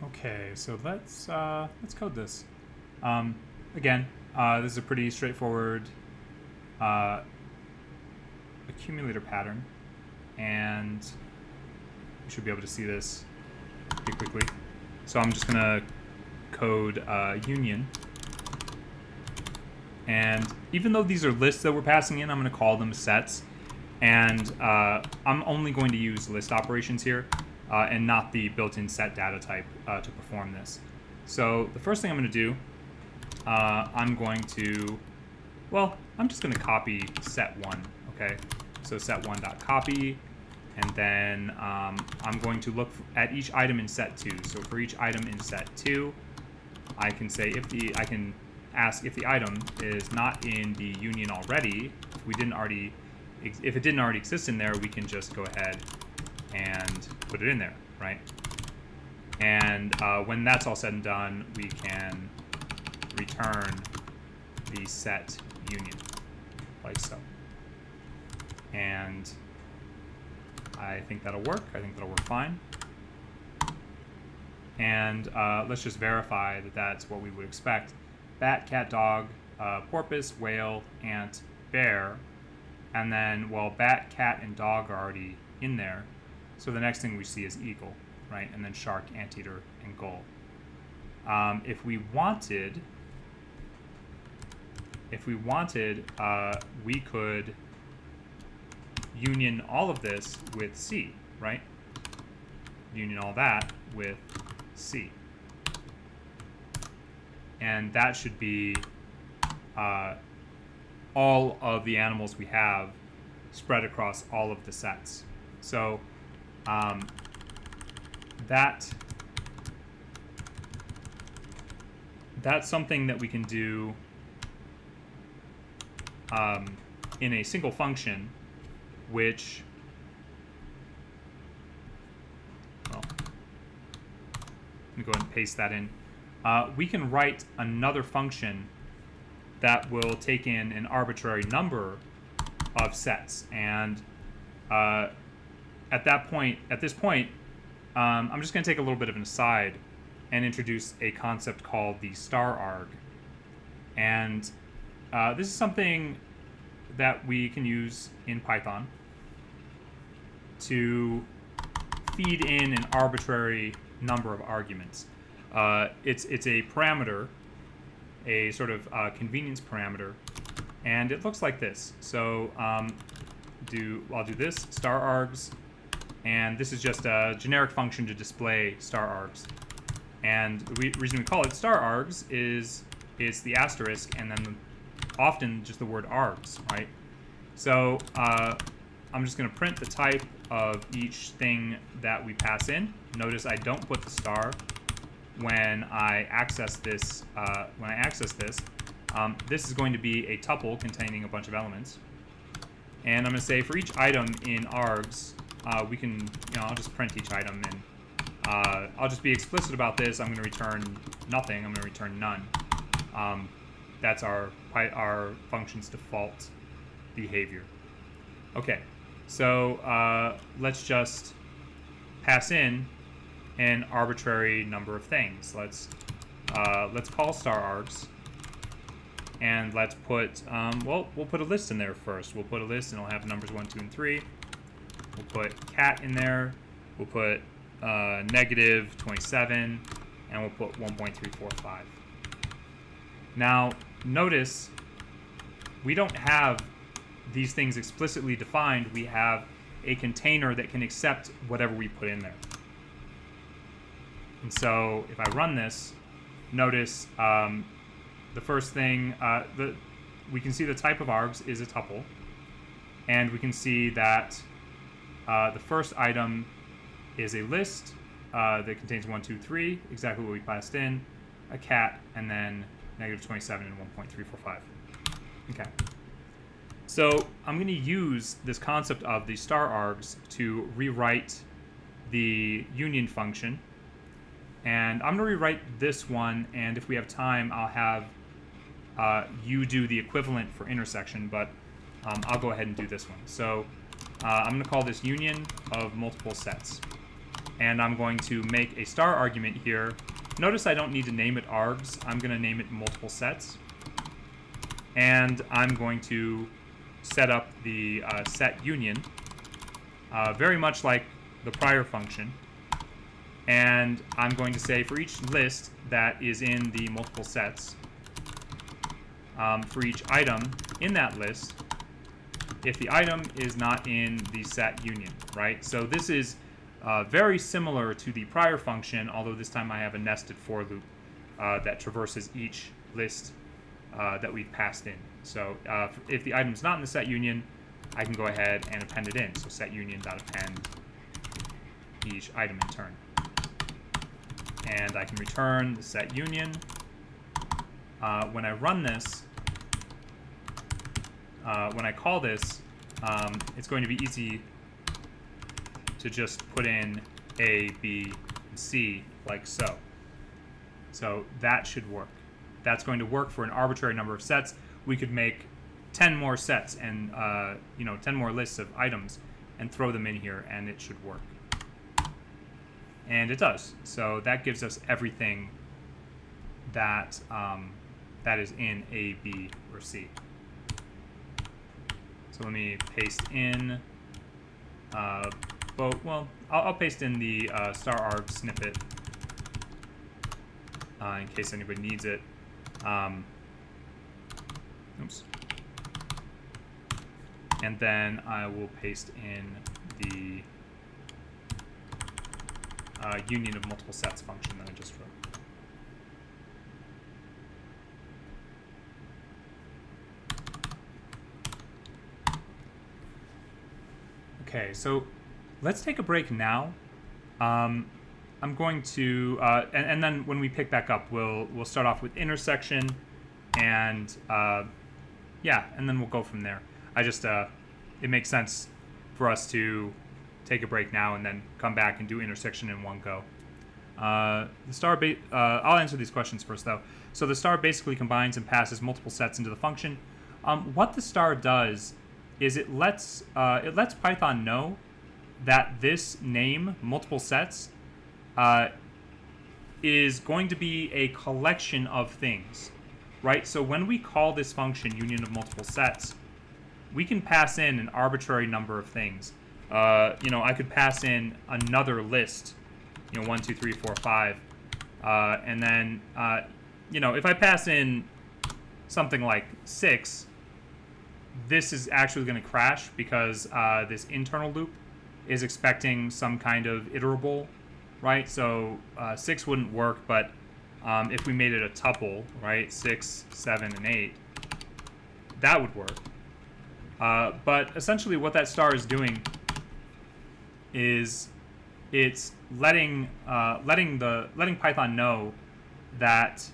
S1: Okay, so let's code this. Again, this is a pretty straightforward accumulator pattern, and you should be able to see this pretty quickly. So I'm just gonna code union, and even though these are lists that we're passing in, I'm gonna call them sets, and I'm only going to use list operations here and not the built-in set data type to perform this. So the first thing I'm gonna do, I'm just gonna copy set1, okay? So set1.copy, and then I'm going to look at each item in set2. So for each item in set2, I can say I can ask if the item is not in the union already. If it didn't already exist in there, we can just go ahead and put it in there, right? And when that's all said and done, we can return the set union, like so. And I think that'll work. I think that'll work fine. And let's just verify that that's what we would expect. Bat, cat, dog, porpoise, whale, ant, bear. And then, well, bat, cat, and dog are already in there. So the next thing we see is eagle, right? And then shark, anteater, and gull. If we wanted, we could union all of this with C, right? Union all that with C. And that should be all of the animals we have spread across all of the sets. So that's something that we can do in a single function, which, well, let me go ahead and paste that in. We can write another function that will take in an arbitrary number of sets, and at this point, I'm just going to take a little bit of an aside and introduce a concept called the star arg. And this is something that we can use in Python to feed in an arbitrary number of arguments. It's a parameter, a sort of convenience parameter, and it looks like this. So I'll do this, star args, and this is just a generic function to display star args. And the reason we call it star args is it's the asterisk and then often just the word args, right? So I'm just going to print the type of each thing that we pass in. Notice I don't put the star when I access this. This is going to be a tuple containing a bunch of elements, and I'm going to say for each item in args, we can, I'll just print each item, and I'll just be explicit about this. I'm going to return nothing. I'm going to return none. That's our function's default behavior. Okay, so let's just pass in an arbitrary number of things. Let's call star args, and let's put we'll put a list in there first. We'll put a list, and it'll have numbers 1, 2, and 3. We'll put cat in there. We'll put negative 27, and we'll put 1.345. Now, notice we don't have these things explicitly defined. We have a container that can accept whatever we put in there. And so if I run this, notice the first thing, we can see the type of args is a tuple, and we can see that the first item is a list that contains 1, 2, 3, exactly what we passed in, a cat, and then negative 27 and 1.345. Okay. So I'm going to use this concept of the star args to rewrite the union function. And I'm going to rewrite this one, and if we have time, I'll have you do the equivalent for intersection, but I'll go ahead and do this one. So I'm going to call this union of multiple sets. and I'm going to make a star argument here. Notice I don't need to name it args. I'm going to name it multiple sets. And I'm going to set up the set union, very much like the prior function. And I'm going to say for each list that is in the multiple sets, for each item in that list, if the item is not in the set union, right? So this is very similar to the prior function, although this time I have a nested for loop that traverses each list that we've passed in. So if the item's not in the set union, I can go ahead and append it in. So set union.append each item in turn. And I can return the set union. When I run this, when I call this, it's going to be easy to just put in A, B, and C like so. So that should work. That's going to work for an arbitrary number of sets. We could make 10 more sets and 10 more lists of items and throw them in here, and it should work. And it does. So that gives us everything that that is in A, B, or C. So let me paste in both. Well, I'll paste in the star arg snippet in case anybody needs it. Oops. And then I will paste in the union of multiple sets function that I just wrote. Okay, so let's take a break now. I'm going to, and then when we pick back up, we'll start off with intersection, and yeah, and then we'll go from there. It makes sense for us to take a break now and then come back and do intersection in one go. I'll answer these questions first, though. So the star basically combines and passes multiple sets into the function. What the star does is it lets Python know that this name, multiple sets, is going to be a collection of things, right? So when we call this function union of multiple sets, we can pass in an arbitrary number of things. I could pass in another list, 1, 2, 3, 4, 5, and then, if I pass in something like 6, this is actually going to crash because this internal loop is expecting some kind of iterable, right? So 6 wouldn't work, but if we made it a tuple, right, 6, 7, and 8, that would work. But essentially what that star is doing is it's letting Python know that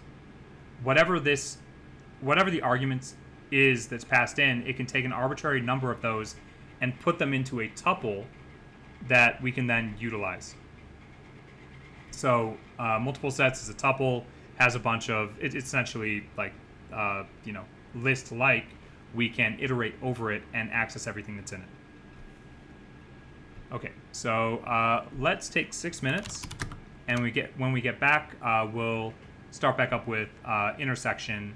S1: whatever the argument is that's passed in, it can take an arbitrary number of those and put them into a tuple that we can then utilize. So multiple sets is a tuple, has a bunch of, it's essentially like, list-like. We can iterate over it and access everything that's in it. Okay, so let's take 6 minutes, and when we get back, we'll start back up with intersection,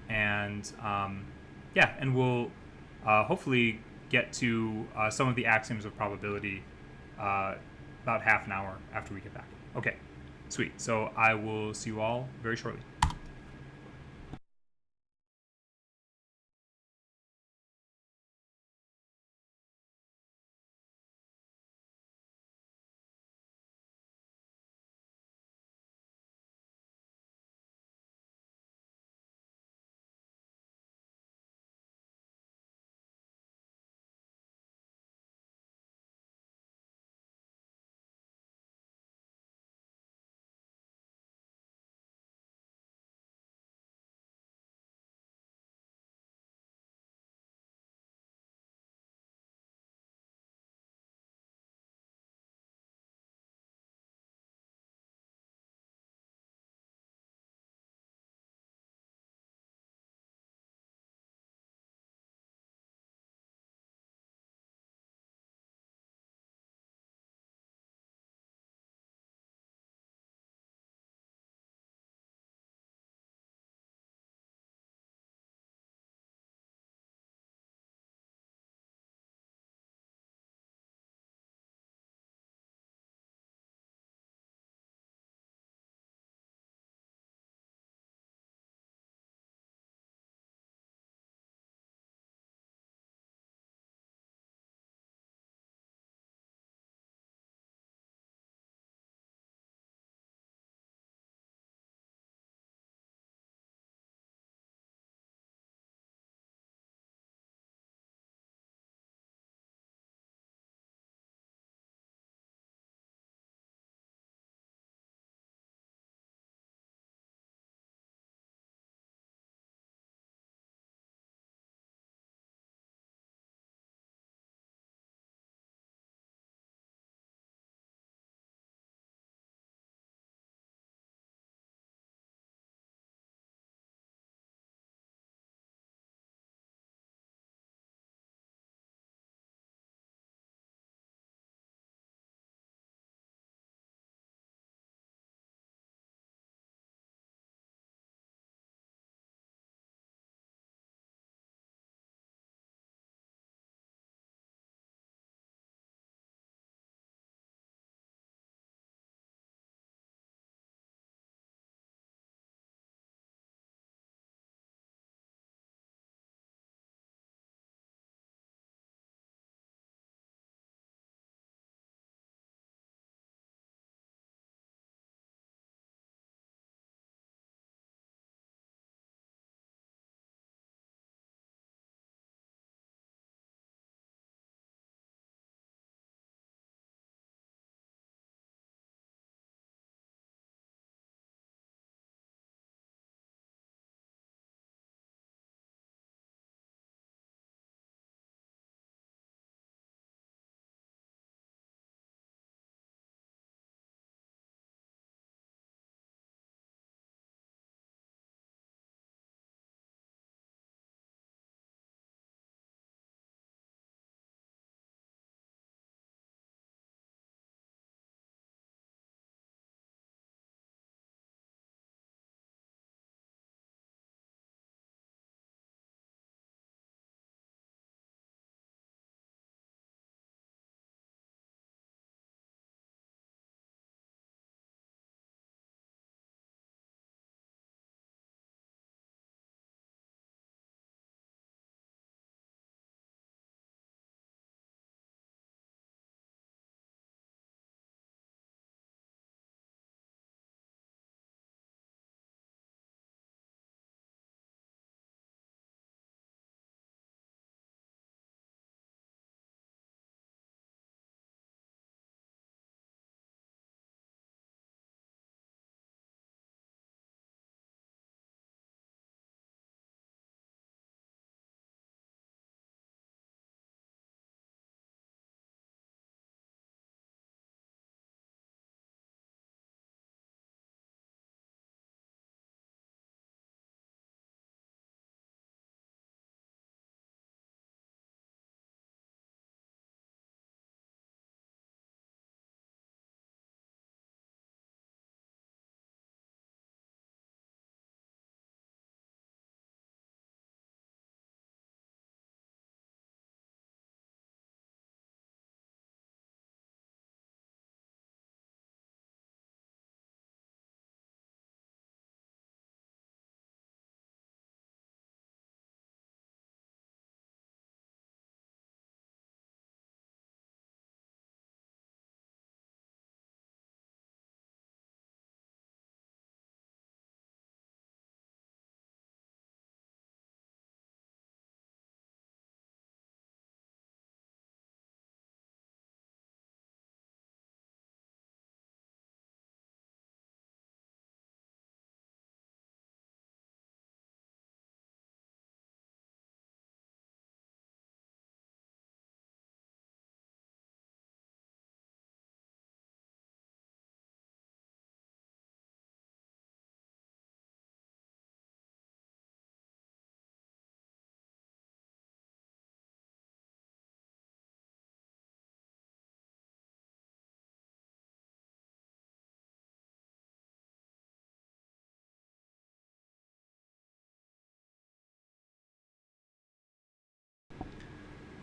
S1: and and we'll hopefully get to some of the axioms of probability about half an hour after we get back. Okay, sweet. So I will see you all very shortly.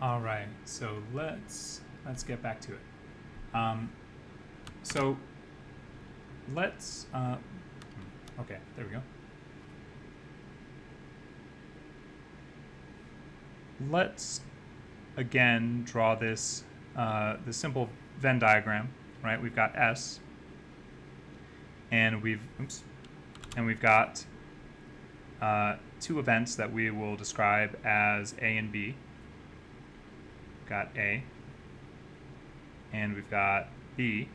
S1: All right, so let's get back to it. So let's okay, there we go. Let's again draw this the simple Venn diagram, right? We've got S, and we've got two events that we will describe as A and B. We've got A, and we've got B,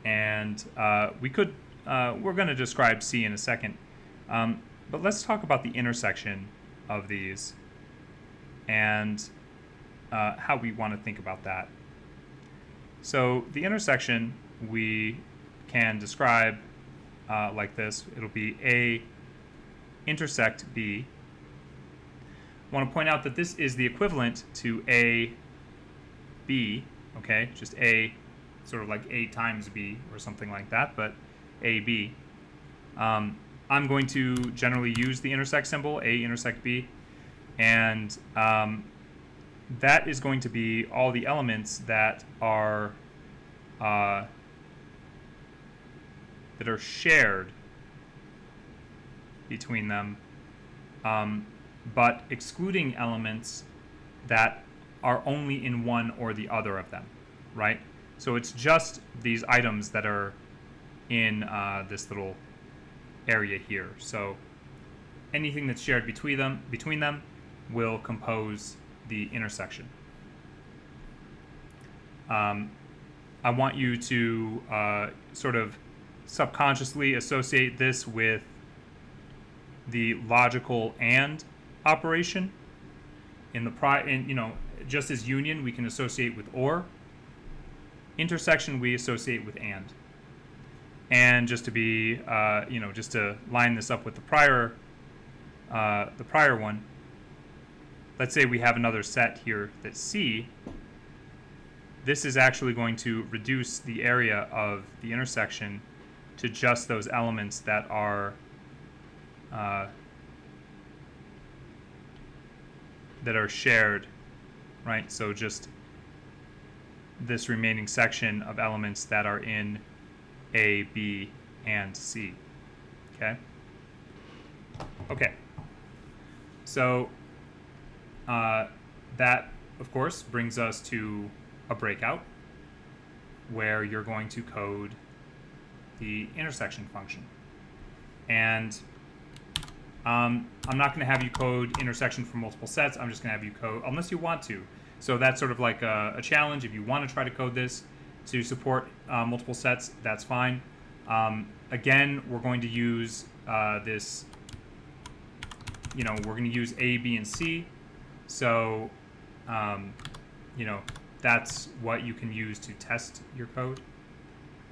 S1: and we could we're going to describe C in a second, but let's talk about the intersection of these and how we want to think about that. So the intersection we can describe like this. It'll be A intersect B. I want to point out that this is the equivalent to A B, okay? Just A, sort of like A times B or something like that, but A B. I'm going to generally use the intersect symbol, A intersect B, and that is going to be all the elements that are shared between them, but excluding elements that are only in one or the other of them, right? So it's just these items that are in this little area here. So anything that's shared between them will compose the intersection. I want you to sort of subconsciously associate this with the logical AND operation. Just as union we can associate with OR, intersection we associate with AND. And just to be, just to line this up with the prior one, let's say we have another set here that's C. This is actually going to reduce the area of the intersection to just those elements that are shared, right? So just this remaining section of elements that are in A, B, and C. Okay. Okay. So that, of course, brings us to a breakout where you're going to code the intersection function. And I'm not going to have you code intersection for multiple sets. I'm just going to have you code, unless you want to. So that's sort of like a challenge. If you want to try to code this to support multiple sets, that's fine. Again, we're going to use this, we're going to use A, B, and C. So, that's what you can use to test your code.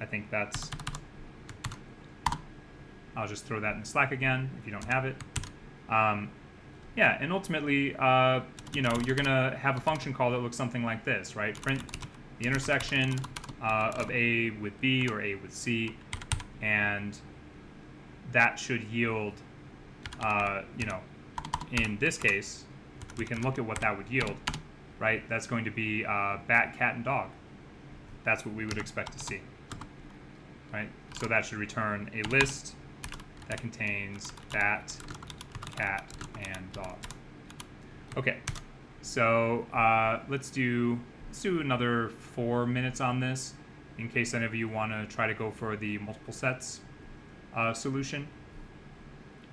S1: I think that's, I'll just throw that in Slack again if you don't have it. Yeah, and ultimately, you're going to have a function call that looks something like this, right? Print the intersection of A with B or A with C, and that should yield, in this case, we can look at what that would yield, right? That's going to be bat, cat, and dog. That's what we would expect to see, right? So that should return a list that contains bat, cat, and dog. Okay, so let's do another 4 minutes on this in case any of you want to try to go for the multiple sets solution.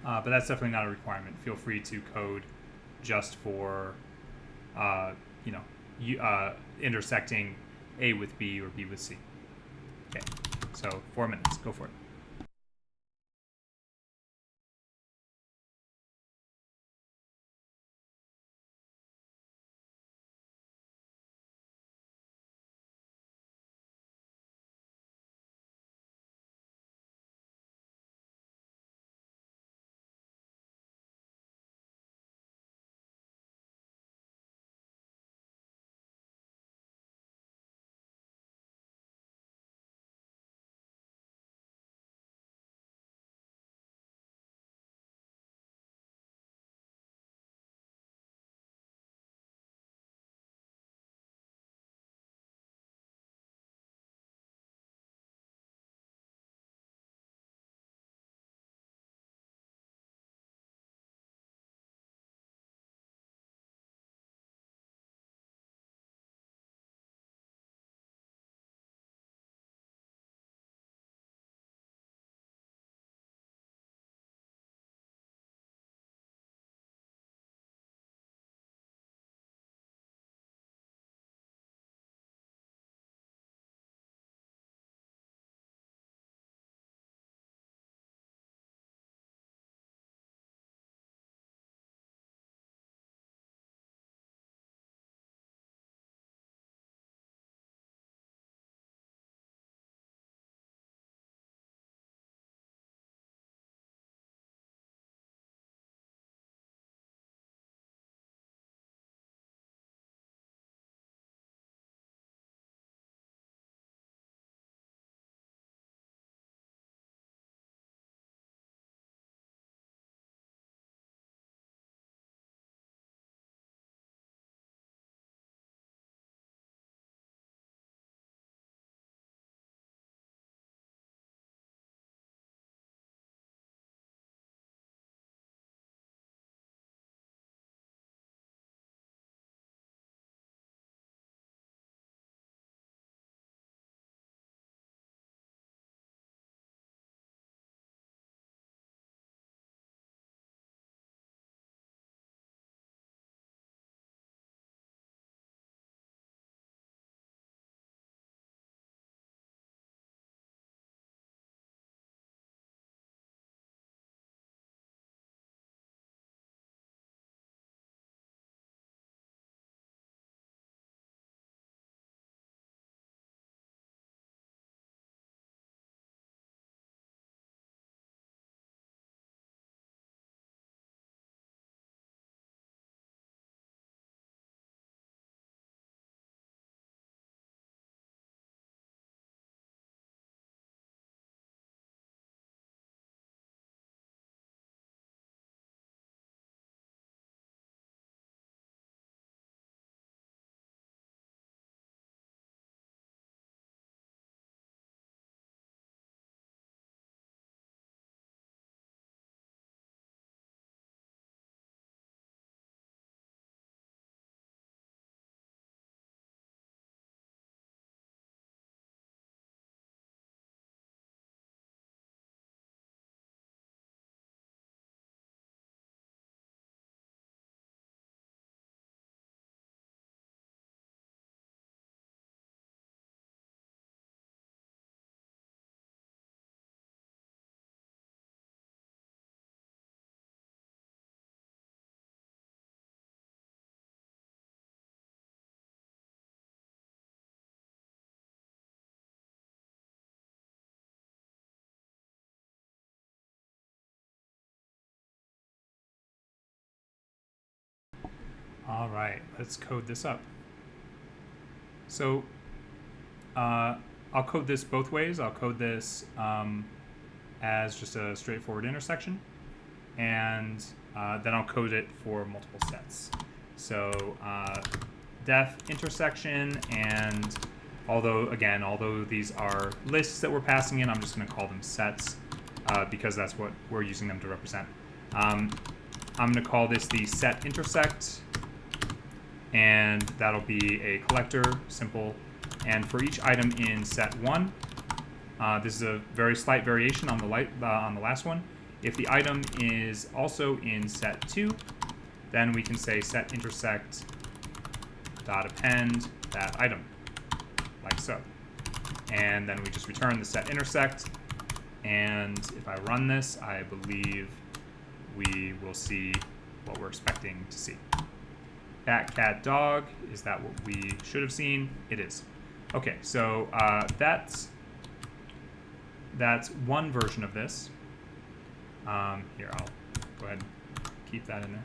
S1: But that's definitely not a requirement. Feel free to code just for intersecting A with B or B with C. Okay, so 4 minutes. Go for it. All right, let's code this up. So I'll code this both ways. I'll code this as just a straightforward intersection, and then I'll code it for multiple sets. So def intersection, and although these are lists that we're passing in, I'm just going to call them sets because that's what we're using them to represent. I'm going to call this the set intersect, and that'll be a collector, simple. And for each item in set 1, this is a very slight variation on the last one. If the item is also in set 2, then we can say set intersect dot append that item, like so. And then we just return the set intersect. And if I run this, I believe we will see what we're expecting to see. Cat, cat, dog. Is that what we should have seen? It is. Okay, so that's one version of this. Here, I'll go ahead and keep that in there.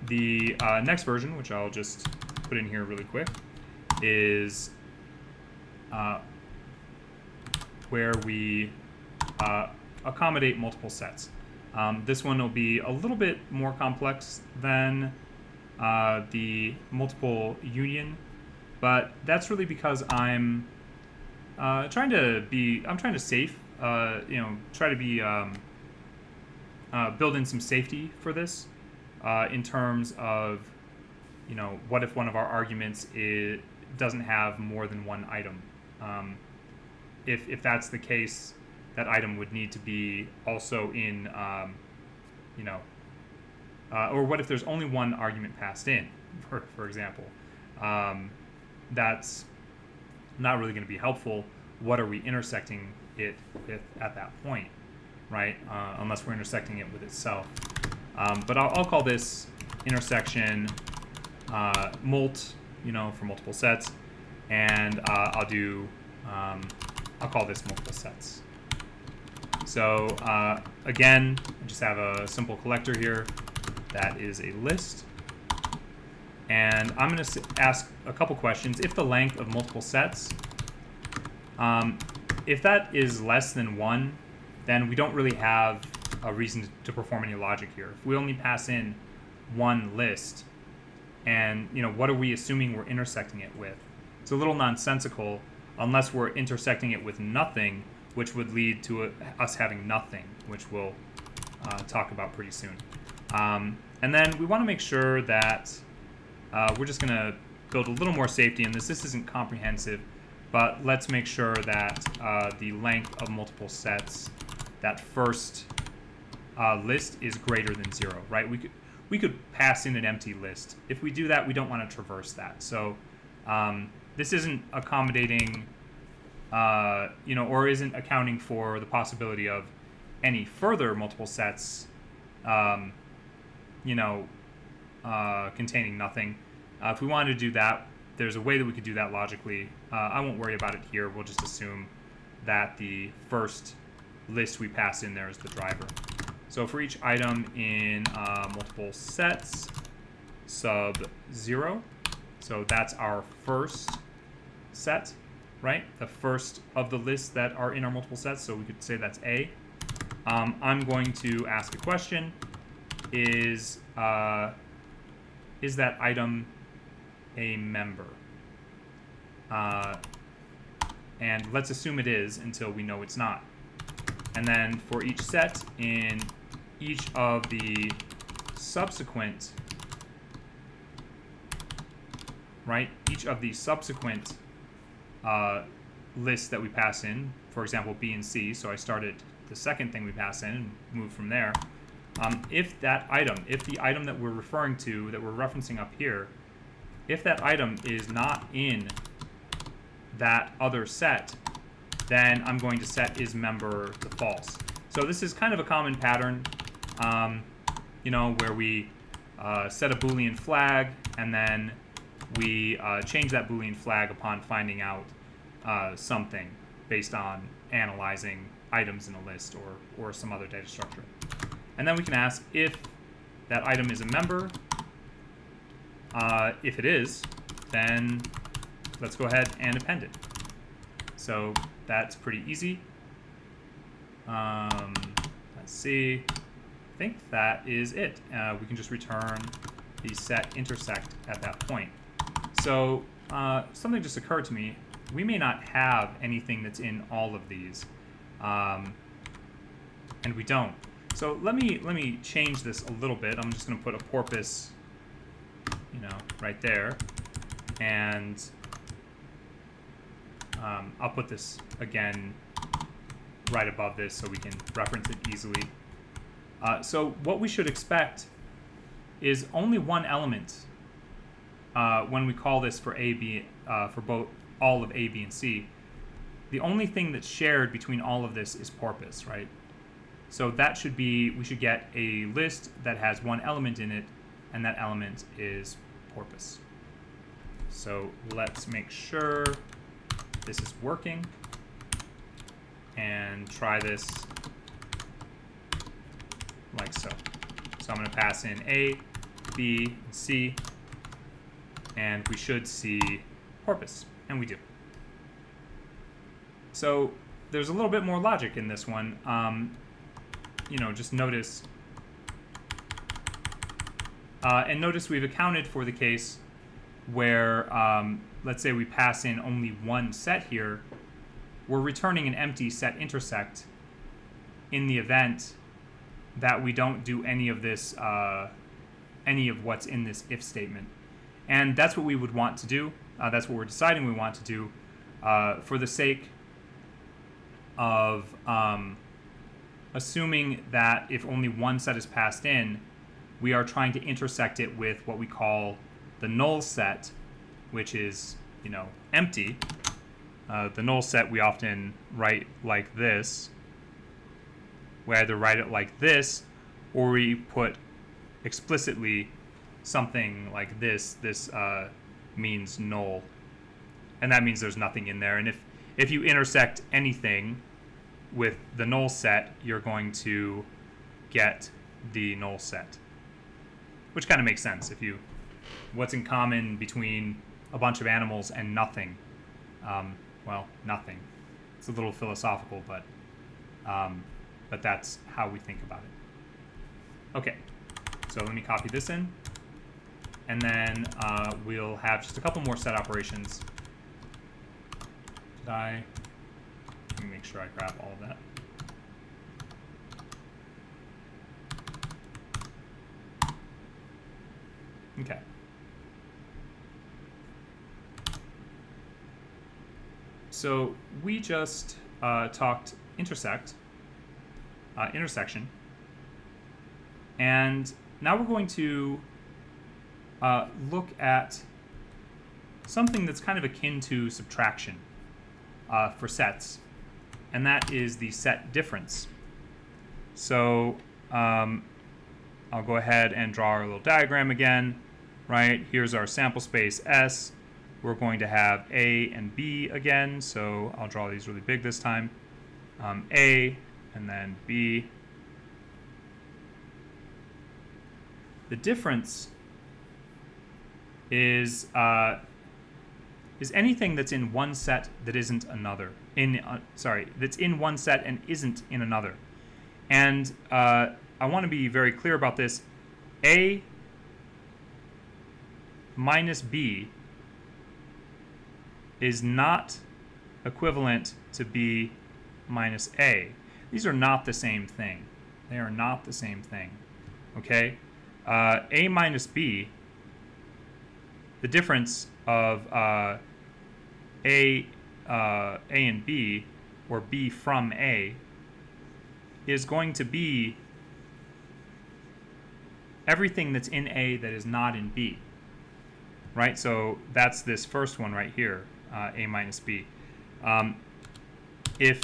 S1: The next version, which I'll just put in here really quick, is where we accommodate multiple sets. This one will be a little bit more complex than the multiple union, but that's really because I'm trying to safe, try to be build in some safety for this in terms of, what if one of our arguments doesn't have more than one item? If that's the case, that item would need to be also in, or what if there's only one argument passed in, for example? That's not really going to be helpful. What are we intersecting it with at that point, right? Unless we're intersecting it with itself. But I'll call this intersection mult, for multiple sets, and I'll call this multiple sets. So again, I just have a simple collector here that is a list, and I'm going to ask a couple questions. If the length of multiple sets, if that is less than 1, then we don't really have a reason to perform any logic here. If we only pass in one list, and what are we assuming we're intersecting it with? It's a little nonsensical unless we're intersecting it with nothing, which would lead to us having nothing, which we'll talk about pretty soon. And then we want to make sure that we're just going to build a little more safety in this. This isn't comprehensive, but let's make sure that the length of multiple sets, that first list, is greater than 0, right? We could pass in an empty list. If we do that, we don't want to traverse that. So this isn't accommodating, or isn't accounting for the possibility of any further multiple sets, containing nothing. If we wanted to do that, there's a way that we could do that logically. I won't worry about it here. We'll just assume that the first list we pass in there is the driver. So for each item in multiple sets, sub 0, so that's our first set, right? The first of the lists that are in our multiple sets, so we could say that's A. I'm going to ask a question. Is that item a member? And let's assume it is until we know it's not. And then for each set in each of the subsequent, right? Each of the subsequent lists that we pass in, for example, B and C. So I started the second thing we pass in and moved from there. If the item that we're referring to, that we're referencing up here, if that item is not in that other set, then I'm going to set isMember to false. So this is kind of a common pattern, where we set a Boolean flag, and then we change that Boolean flag upon finding out something based on analyzing items in a list or some other data structure. And then we can ask if that item is a member, If it is, then let's go ahead and append it. So that's pretty easy. Let's see. I think that is it. We can just return the set intersect at that point. So something just occurred to me. We may not have anything that's in all of these, and we don't. So let me change this a little bit. I'm just going to put a porpoise, right there, and I'll put this again right above this so we can reference it easily. So what we should expect is only one element when we call this for A, B, for both all of A, B, and C. The only thing that's shared between all of this is porpoise, right? So that should be, we should get a list that has one element in it, and that element is porpoise. So let's make sure this is working and try this like so. So I'm going to pass in A, B, and C, and we should see porpoise, and we do. So there's a little bit more logic in this one. Just notice, and notice we've accounted for the case where, let's say we pass in only one set here. We're returning an empty set intersect in the event that we don't do any of this, any of what's in this if statement. And that's what we would want to do. That's what we're deciding we want to do for the sake of assuming that if only one set is passed in, we are trying to intersect it with what we call the null set, which is, empty. The null set we often write like this. We either write it like this, or we put explicitly something like this. This means null, and that means there's nothing in there. And if you intersect anything with the null set, you're going to get the null set, which kind of makes sense. What's in common between a bunch of animals and nothing? Well, nothing. It's a little philosophical, but that's how we think about it. Okay, so let me copy this in, and then we'll have just a couple more set operations. Let me make sure I grab all of that. Okay. So we just talked intersection, and now we're going to look at something that's kind of akin to subtraction for sets, and that is the set difference. So I'll go ahead and draw our little diagram again, right? Here's our sample space S. We're going to have A and B again, so I'll draw these really big this time. A and then B. The difference is anything that's in one set that isn't another. That's in one set and isn't in another. And I want to be very clear about this. A minus B is not equivalent to B minus A. These are not the same thing. They are not the same thing. Okay? A minus B, the difference of A and B, or B from A, is going to be everything that's in A that is not in B. Right? So that's this first one right here, A minus B. If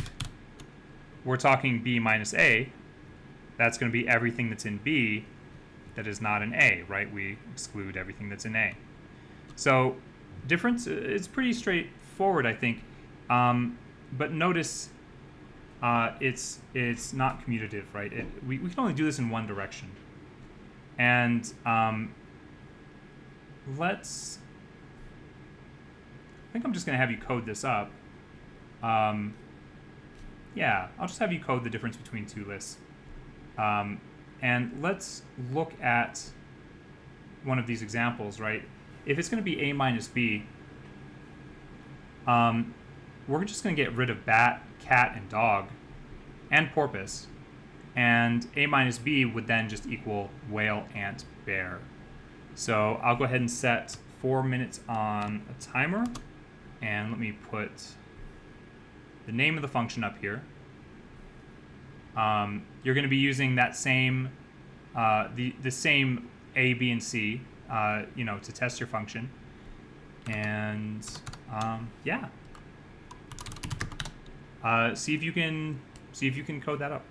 S1: we're talking B minus A, that's going to be everything that's in B that is not in A, right? We exclude everything that's in A. So difference is pretty straightforward, I think. But notice it's not commutative, right? We can only do this in one direction. And let's, I think I'm just going to have you code this up. Yeah, I'll just have you code the difference between two lists. And let's look at one of these examples, right? If it's going to be A minus B, we're just going to get rid of bat, cat, and dog, and porpoise. And A minus B would then just equal whale, ant, bear. So I'll go ahead and set 4 minutes on a timer. And let me put the name of the function up here. You're going to be using that same, the same A, B, and C, to test your function. And yeah, see if you can code that up.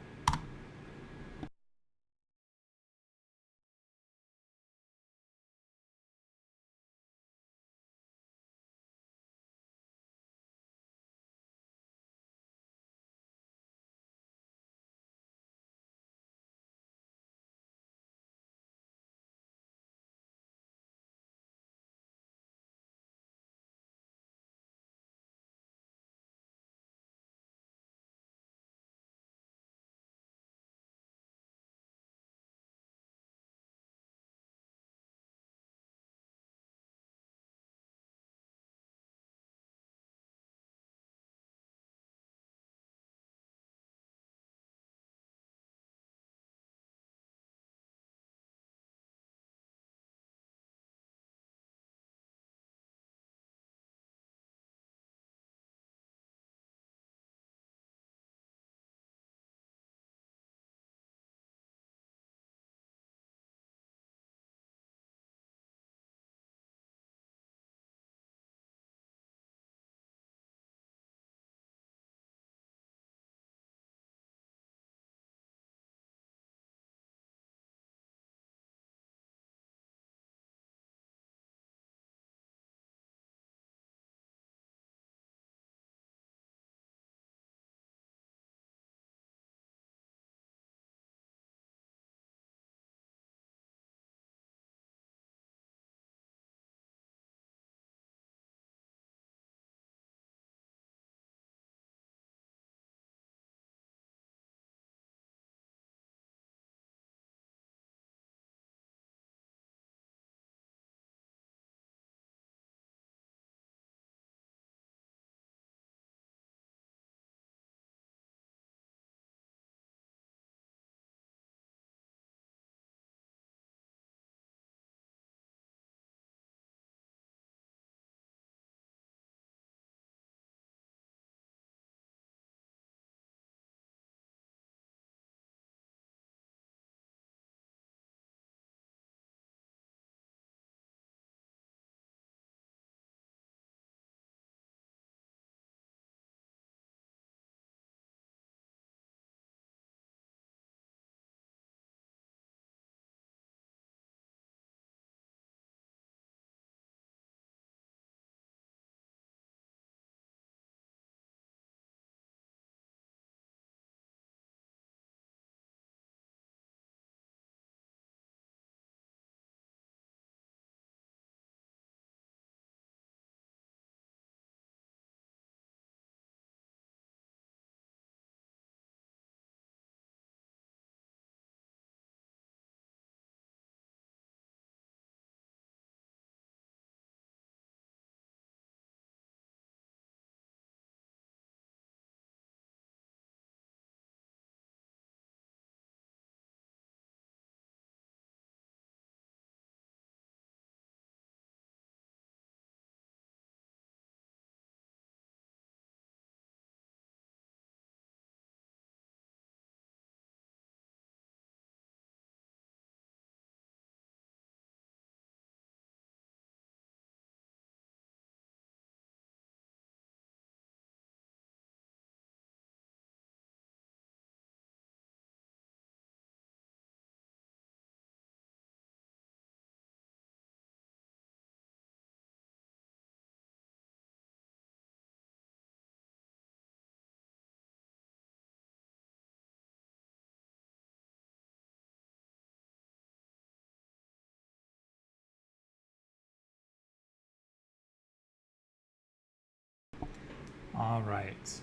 S1: All right,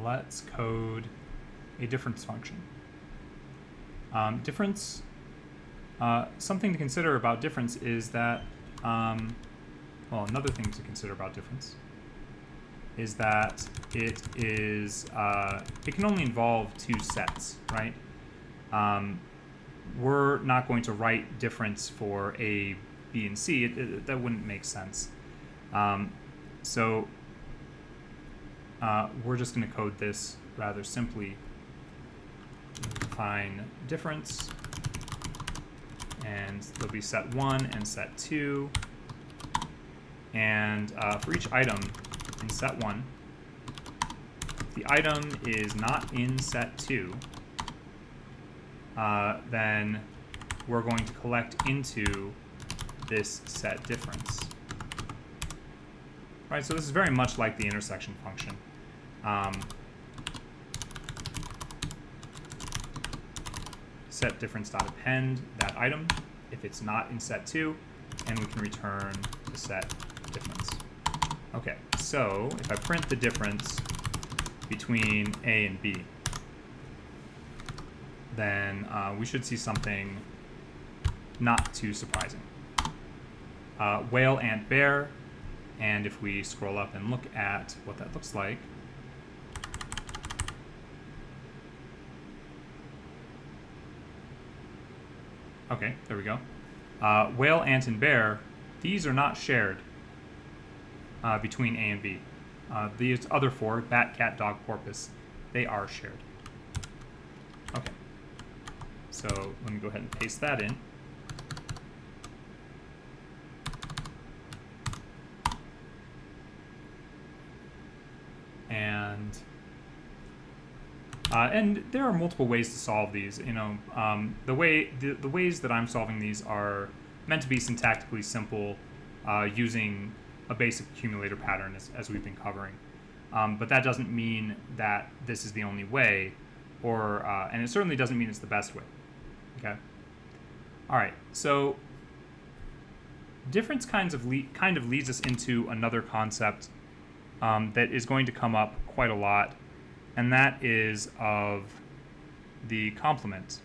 S1: let's code a difference function. Something to consider about difference is that, well, another thing to consider about difference is that it can only involve two sets, right? We're not going to write difference for A, B, and C. That wouldn't make sense. So we're just going to code this rather simply. Define difference, and there'll be set 1 and set 2. And for each item in set 1, if the item is not in set 2, then we're going to collect into this set difference. Right, so this is very much like the intersection function. Set difference.append that item if it's not in set 2, and we can return the set difference. Okay, so if I print the difference between A and B, then we should see something not too surprising. Whale, ant, bear, and if we scroll up and look at what that looks like, okay, there we go. Whale, ant, and bear, these are not shared between A and B. These other four, bat, cat, dog, porpoise, they are shared. Okay, so let me go ahead and paste that in. And there are multiple ways to solve these. You know, the ways that I'm solving these are meant to be syntactically simple, using a basic accumulator pattern as we've been covering. But that doesn't mean that this is the only way, or and it certainly doesn't mean it's the best way. Okay. All right. So difference kind of leads us into another concept that is going to come up quite a lot, and that is of the complement.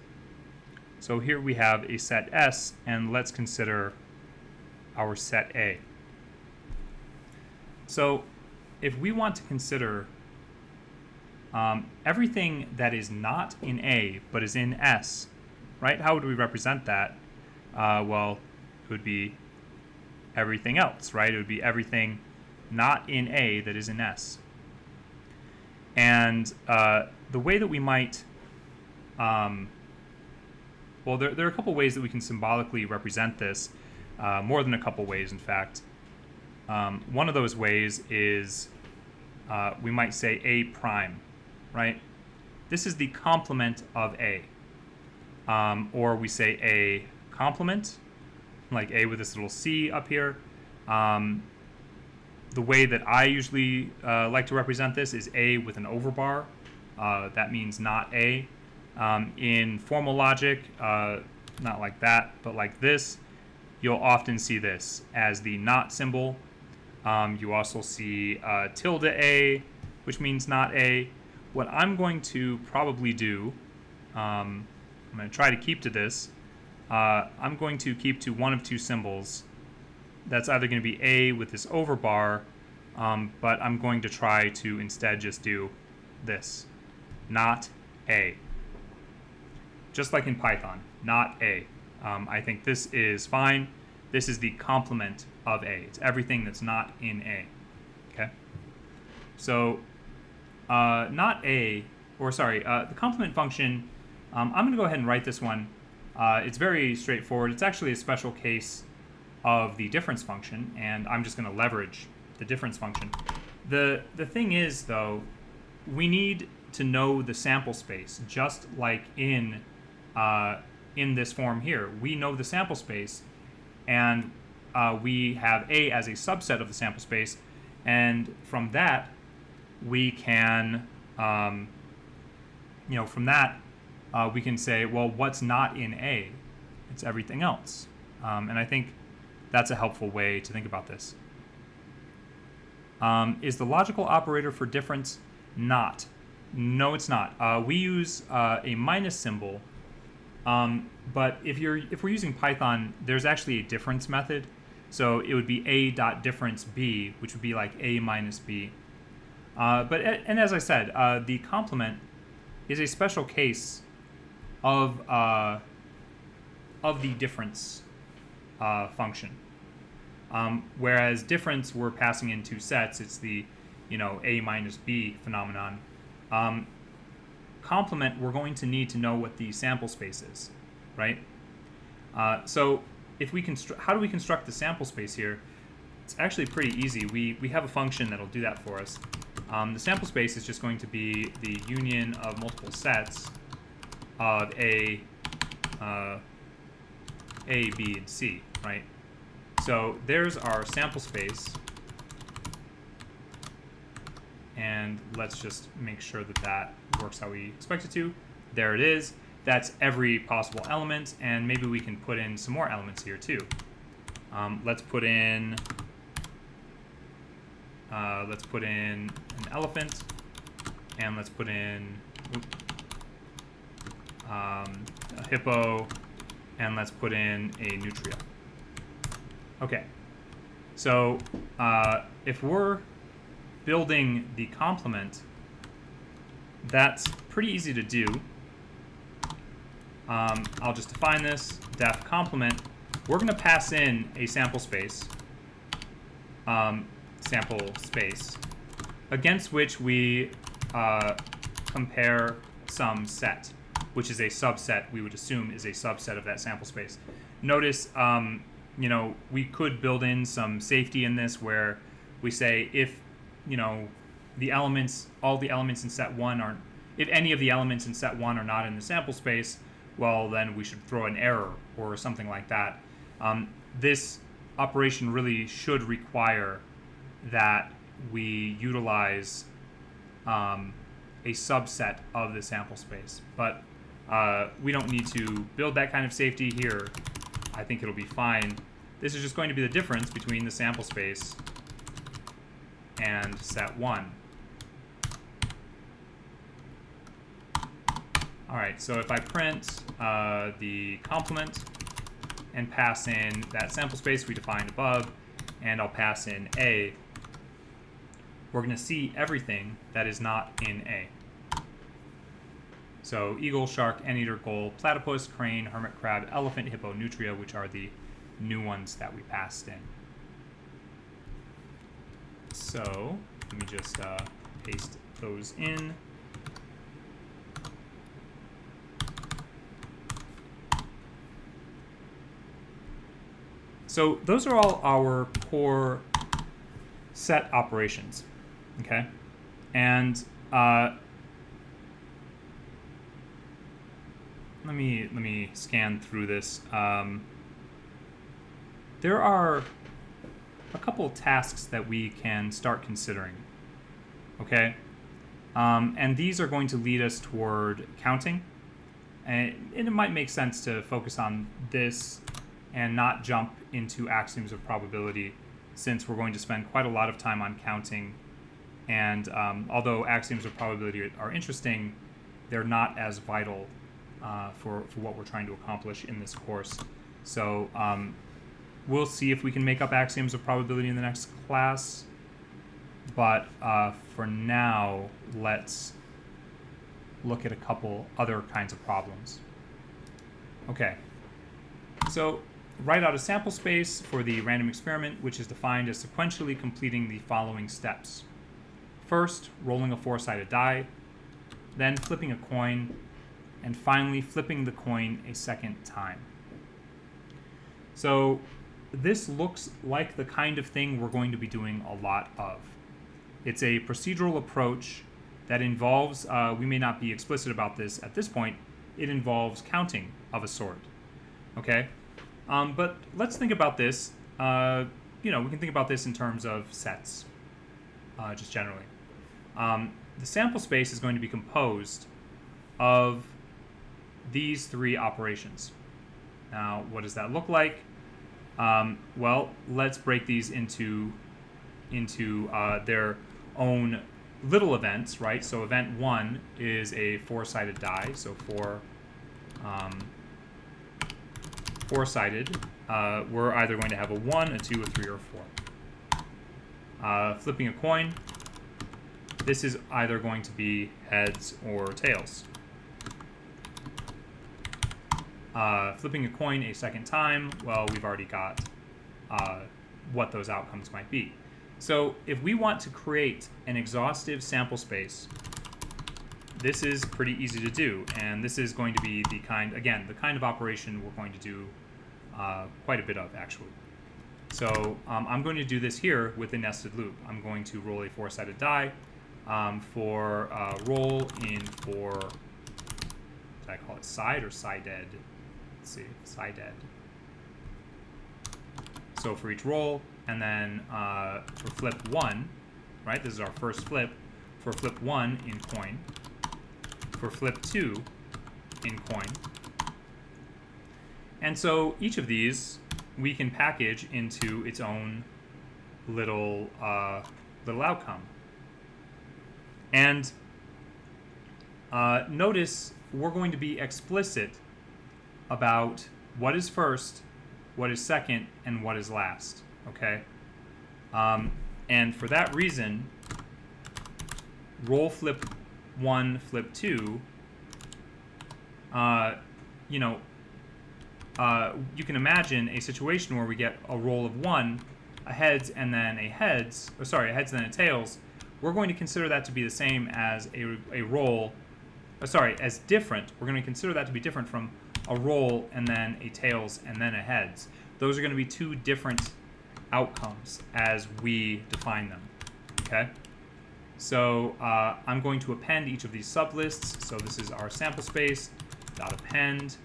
S1: So here we have a set S, and let's consider our set A. So if we want to consider everything that is not in A but is in S, right? How would we represent that? Well, it would be everything else, right? It would be everything not in A that is in S. And the way that we might, well, there are a couple ways that we can symbolically represent this, more than a couple ways, in fact. One of those ways is we might say A prime, right? This is the complement of A. Or we say A complement, like A with this little C up here. The way that I usually like to represent this is A with an overbar. That means not A. In formal logic, not like that, but like this, you'll often see this as the not symbol. You also see tilde A, which means not A. What I'm going to probably do, I'm going to try to keep to this. I'm going to keep to one of two symbols. That's either going to be A with this overbar, but I'm going to try to instead just do this, not A. Just like in Python, not A. I think this is fine. This is the complement of A. It's everything that's not in A. Okay. So not A, or sorry, the complement function, I'm going to go ahead and write this one. It's very straightforward. It's actually a special case of the difference function, and I'm just going to leverage the difference function. The thing is, though, we need to know the sample space, just like in this form here. We know the sample space, and we have A as a subset of the sample space, and from that we can, from that we can say, well, what's not in A? It's everything else, and I think that's a helpful way to think about this. Is the logical operator for difference not? No, it's not. We use a minus symbol, but if we're using Python, there's actually a difference method. So it would be a dot difference b, which would be like a minus b. And as I said, the complement is a special case of the difference function. Whereas difference, we're passing in two sets. It's the a minus b phenomenon. Complement, we're going to need to know what the sample space is, right? So if we how do we construct the sample space here? It's actually pretty easy. We have a function that'll do that for us. The sample space is just going to be the union of multiple sets of A, B, and C, right? So there's our sample space. And let's just make sure that that works how we expect it to. There it is. That's every possible element, and maybe we can put in some more elements here too. Let's put in an elephant, and let's put in a hippo, and let's put in a nutria. Okay, so if we're building the complement, that's pretty easy to do. I'll just define this, def complement. We're going to pass in a sample space, against which we compare some set, which is a subset, we would assume is a subset of that sample space. Notice, we could build in some safety in this where we say if, all the elements in set 1 aren't, if any of the elements in set 1 are not in the sample space, well, then we should throw an error or something like that. This operation really should require that we utilize a subset of the sample space. But we don't need to build that kind of safety here. I think it'll be fine. This is just going to be the difference between the sample space and set 1. All right, so if I print the complement and pass in that sample space we defined above, and I'll pass in A, we're going to see everything that is not in A. So eagle, shark, anteater, gull, platypus, crane, hermit crab, elephant, hippo, nutria, which are the new ones that we passed in. So let me just paste those in. So those are all our core set operations, okay? And let me scan through this. There are a couple tasks that we can start considering, okay? And these are going to lead us toward counting. And it might make sense to focus on this and not jump into axioms of probability, since we're going to spend quite a lot of time on counting. And although axioms of probability are interesting, they're not as vital for what we're trying to accomplish in this course. So we'll see if we can make up axioms of probability in the next class. But for now, let's look at a couple other kinds of problems. Okay, so write out a sample space for the random experiment, which is defined as sequentially completing the following steps. First, rolling a 4-sided die, then flipping a coin, and finally flipping the coin a second time. So this looks like the kind of thing we're going to be doing a lot of. It's a procedural approach that involves, we may not be explicit about this at this point, it involves counting of a sort, okay? But let's think about this, we can think about this in terms of sets, just generally. The sample space is going to be composed of these 3 operations. Now, what does that look like? Well, let's break these into into their own little events, right? So event 1 is a four-sided die, so four-sided. We're either going to have a 1, a 2, a 3, or a 4. Flipping a coin, this is either going to be heads or tails. Flipping a coin a second time, well, we've already got what those outcomes might be. So if we want to create an exhaustive sample space, this is pretty easy to do, and this is going to be the kind of operation we're going to do quite a bit of, actually. So I'm going to do this here with a nested loop. I'm going to roll a four-sided die for roll in for, did I call it side or sided? Let's see, sided. So for each roll, and then for flip 1, right, this is our first flip, for flip 1 in coin, for flip 2 in coin. And so each of these we can package into its own little outcome. And notice we're going to be explicit about what is first, what is second, and what is last, okay? And for that reason, roll flip 1, flip 2, you can imagine a situation where we get a roll of 1, a heads, and then a heads, a heads and then a tails. We're going to consider that to be the same as a roll, as different. We're going to consider that to be different from a roll and then a tails and then a heads. Those are going to be two different outcomes as we define them, okay? So I'm going to append each of these sublists. So this is our sample space, dot append,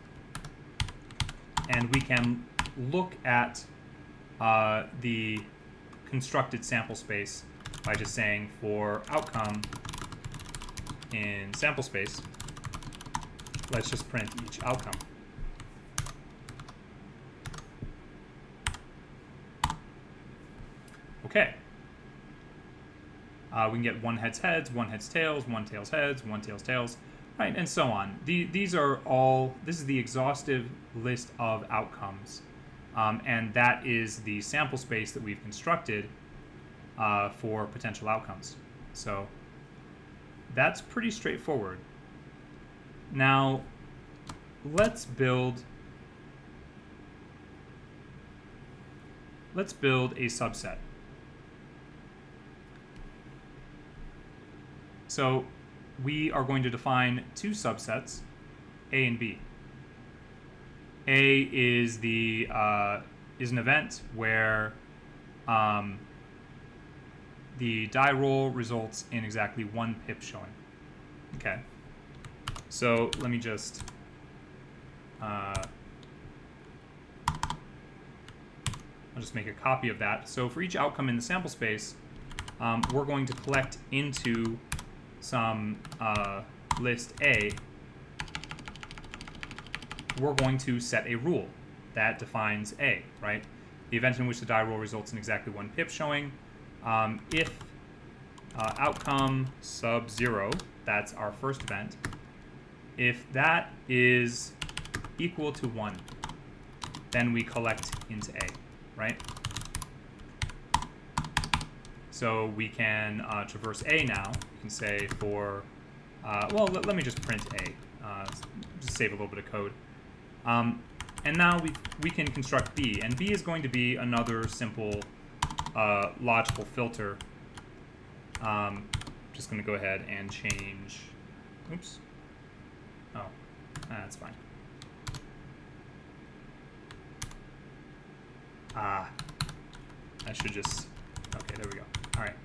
S1: and we can look at the constructed sample space by just saying for outcome in sample space, let's just print each outcome. Okay. We can get one heads heads, one heads tails, one tails heads, one tails tails, right, and so on. These are all, this is the exhaustive list of outcomes, and that is the sample space that we've constructed for potential outcomes. So that's pretty straightforward. Now, let's build a subset. So we are going to define two subsets, A and B. A is an event where the die roll results in exactly one pip showing. Okay. So let me just I'll just make a copy of that. So for each outcome in the sample space, we're going to collect into some list A. We're going to set a rule that defines A, right? The event in which the die roll results in exactly one pip showing. If outcome sub 0, that's our first event, if that is equal to 1, then we collect into A, right? So we can traverse A now. We can say for, let me just print A, just save a little bit of code. And now we can construct B, and B is going to be another simple logical filter. Just going to go ahead and change, oops, oh, that's fine. I should just, okay, there we go. All right.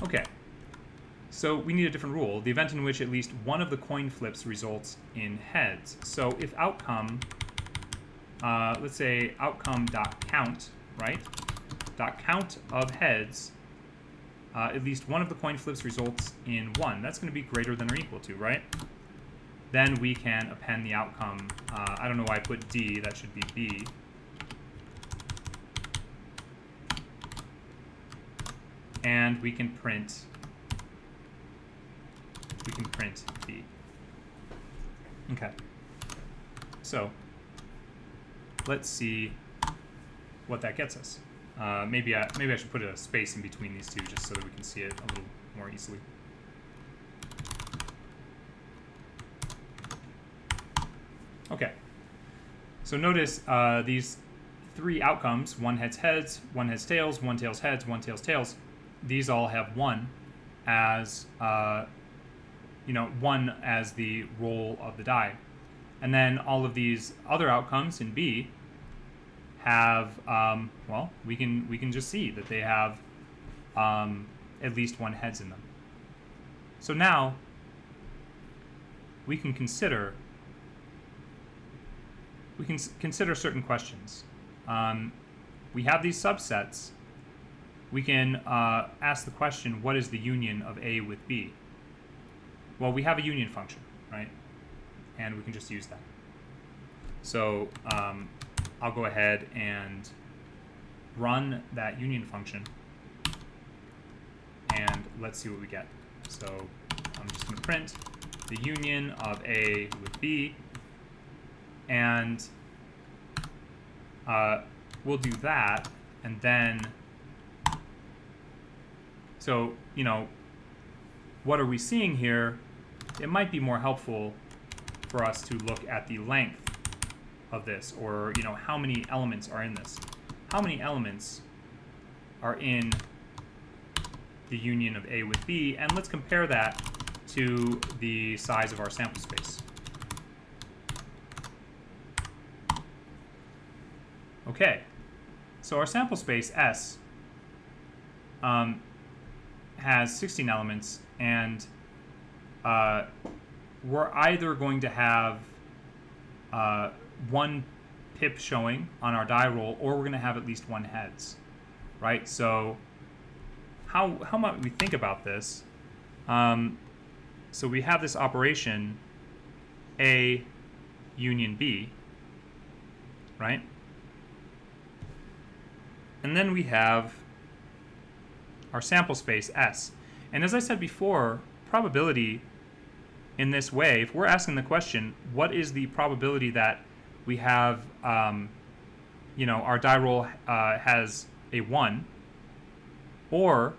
S1: Okay. So we need a different rule. The event in which at least one of the coin flips results in heads. So if outcome, let's say outcome.count, right? .count of heads, at least one of the coin flips results in 1. That's going to be greater than or equal to, right? Then we can append the outcome. I don't know why I put D. That should be B. and we can print B. Okay. So let's see what that gets us. Maybe I should put a space in between these two just so that we can see it a little more easily. Okay. So notice these three outcomes: one heads heads, one heads tails, one tails heads, one tails tails. These all have one as one as the roll of the die, and then all of these other outcomes in B have well, we can just see that they have at least one heads in them. So now we can consider certain questions. We have these subsets. We can ask the question, what is the union of A with B? Well, we have a union function, right? And we can just use that. So I'll go ahead and run that union function, and let's see what we get. So I'm just going to print the union of A with B, and we'll do that, and then, so, what are we seeing here? It might be more helpful for us to look at the length of this, or, how many elements are in this. How many elements are in the union of A with B, and let's compare that to the size of our sample space. Okay, so our sample space S has 16 elements, and we're either going to have one pip showing on our die roll, or we're going to have at least one heads, right? So how might we think about this? So we have this operation A union B, right? And then we have our sample space S. And as I said before, probability in this way, if we're asking the question, what is the probability that we have, our die roll has a 1, or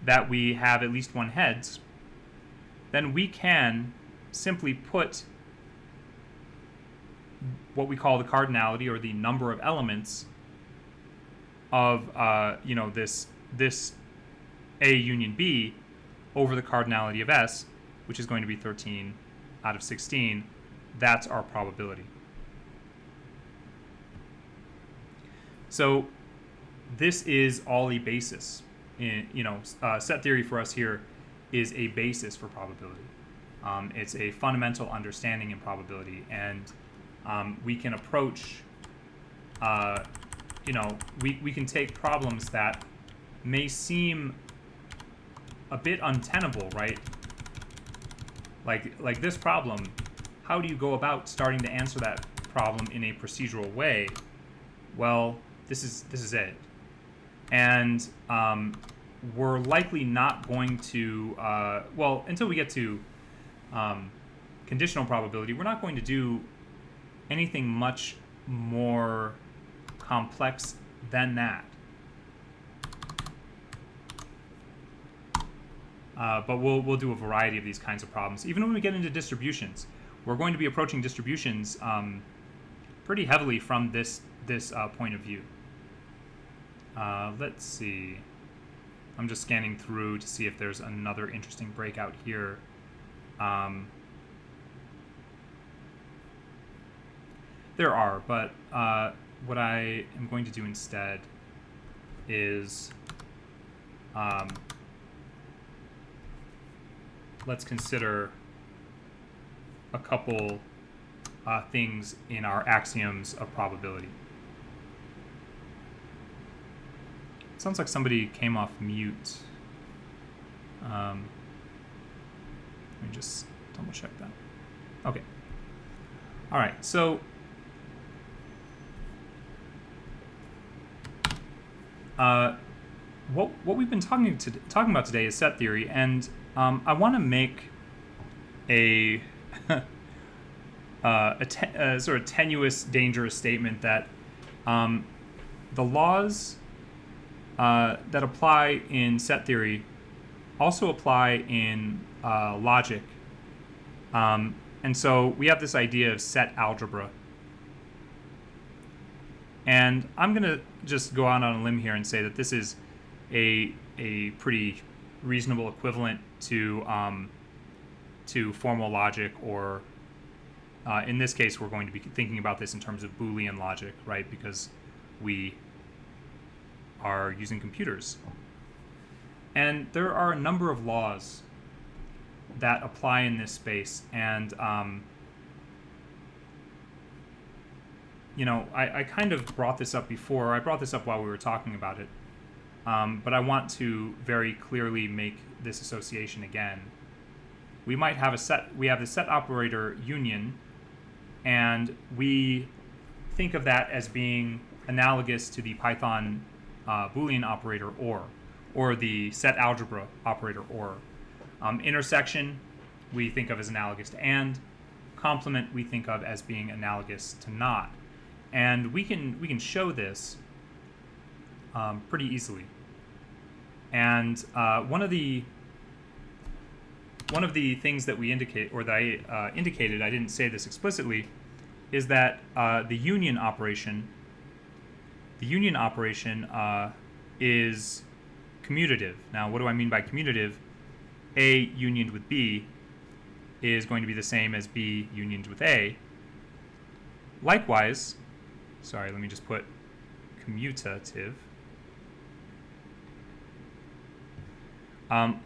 S1: that we have at least one heads, then we can simply put what we call the cardinality, or the number of elements of this A union B over the cardinality of S, which is going to be 13 out of 16. That's our probability. So this is all a basis. Set theory for us here is a basis for probability. It's a fundamental understanding in probability, and we can approach we can take problems that may seem a bit untenable, right? Like this problem, how do you go about starting to answer that problem in a procedural way? Well, this is it. And we're likely not going to, until we get to conditional probability, we're not going to do anything much more complex than that. But we'll do a variety of these kinds of problems. Even when we get into distributions, we're going to be approaching distributions pretty heavily from this point of view. Let's see. I'm just scanning through to see if there's another interesting breakout here. There are, but what I am going to do instead is let's consider a couple things in our axioms of probability. It sounds like somebody came off mute. Let me just double check that. Okay. All right, so what we've been talking about today is set theory, and I want to make a a sort of tenuous, dangerous statement that the laws that apply in set theory also apply in logic. And so we have this idea of set algebra. And I'm going to just go out on a limb here and say that this is a pretty reasonable equivalent to formal logic, or in this case, we're going to be thinking about this in terms of Boolean logic, right? Because we are using computers. And there are a number of laws that apply in this space, and you know, I kind of brought this up before. I brought this up while we were talking about it, but I want to very clearly make this association again. We might have a set. We have the set operator union, and we think of that as being analogous to the Python Boolean operator or the set algebra operator or. Intersection we think of as analogous to and. Complement we think of as being analogous to not. And we can show this pretty easily. And one of the things that we indicate, or that I indicated, I didn't say this explicitly, is that the union operation is commutative. Now, what do I mean by commutative? A unioned with B is going to be the same as B unioned with A. Likewise, sorry, let me just put commutative.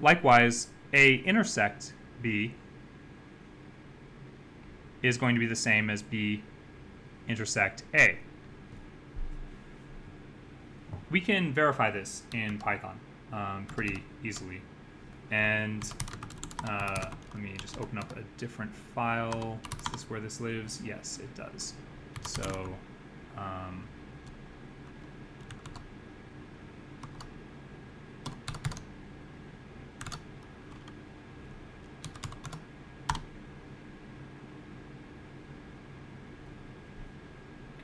S1: Likewise, A intersect B is going to be the same as B intersect A. We can verify this in Python pretty easily. And let me just open up a different file. Is this where this lives? Yes, it does. So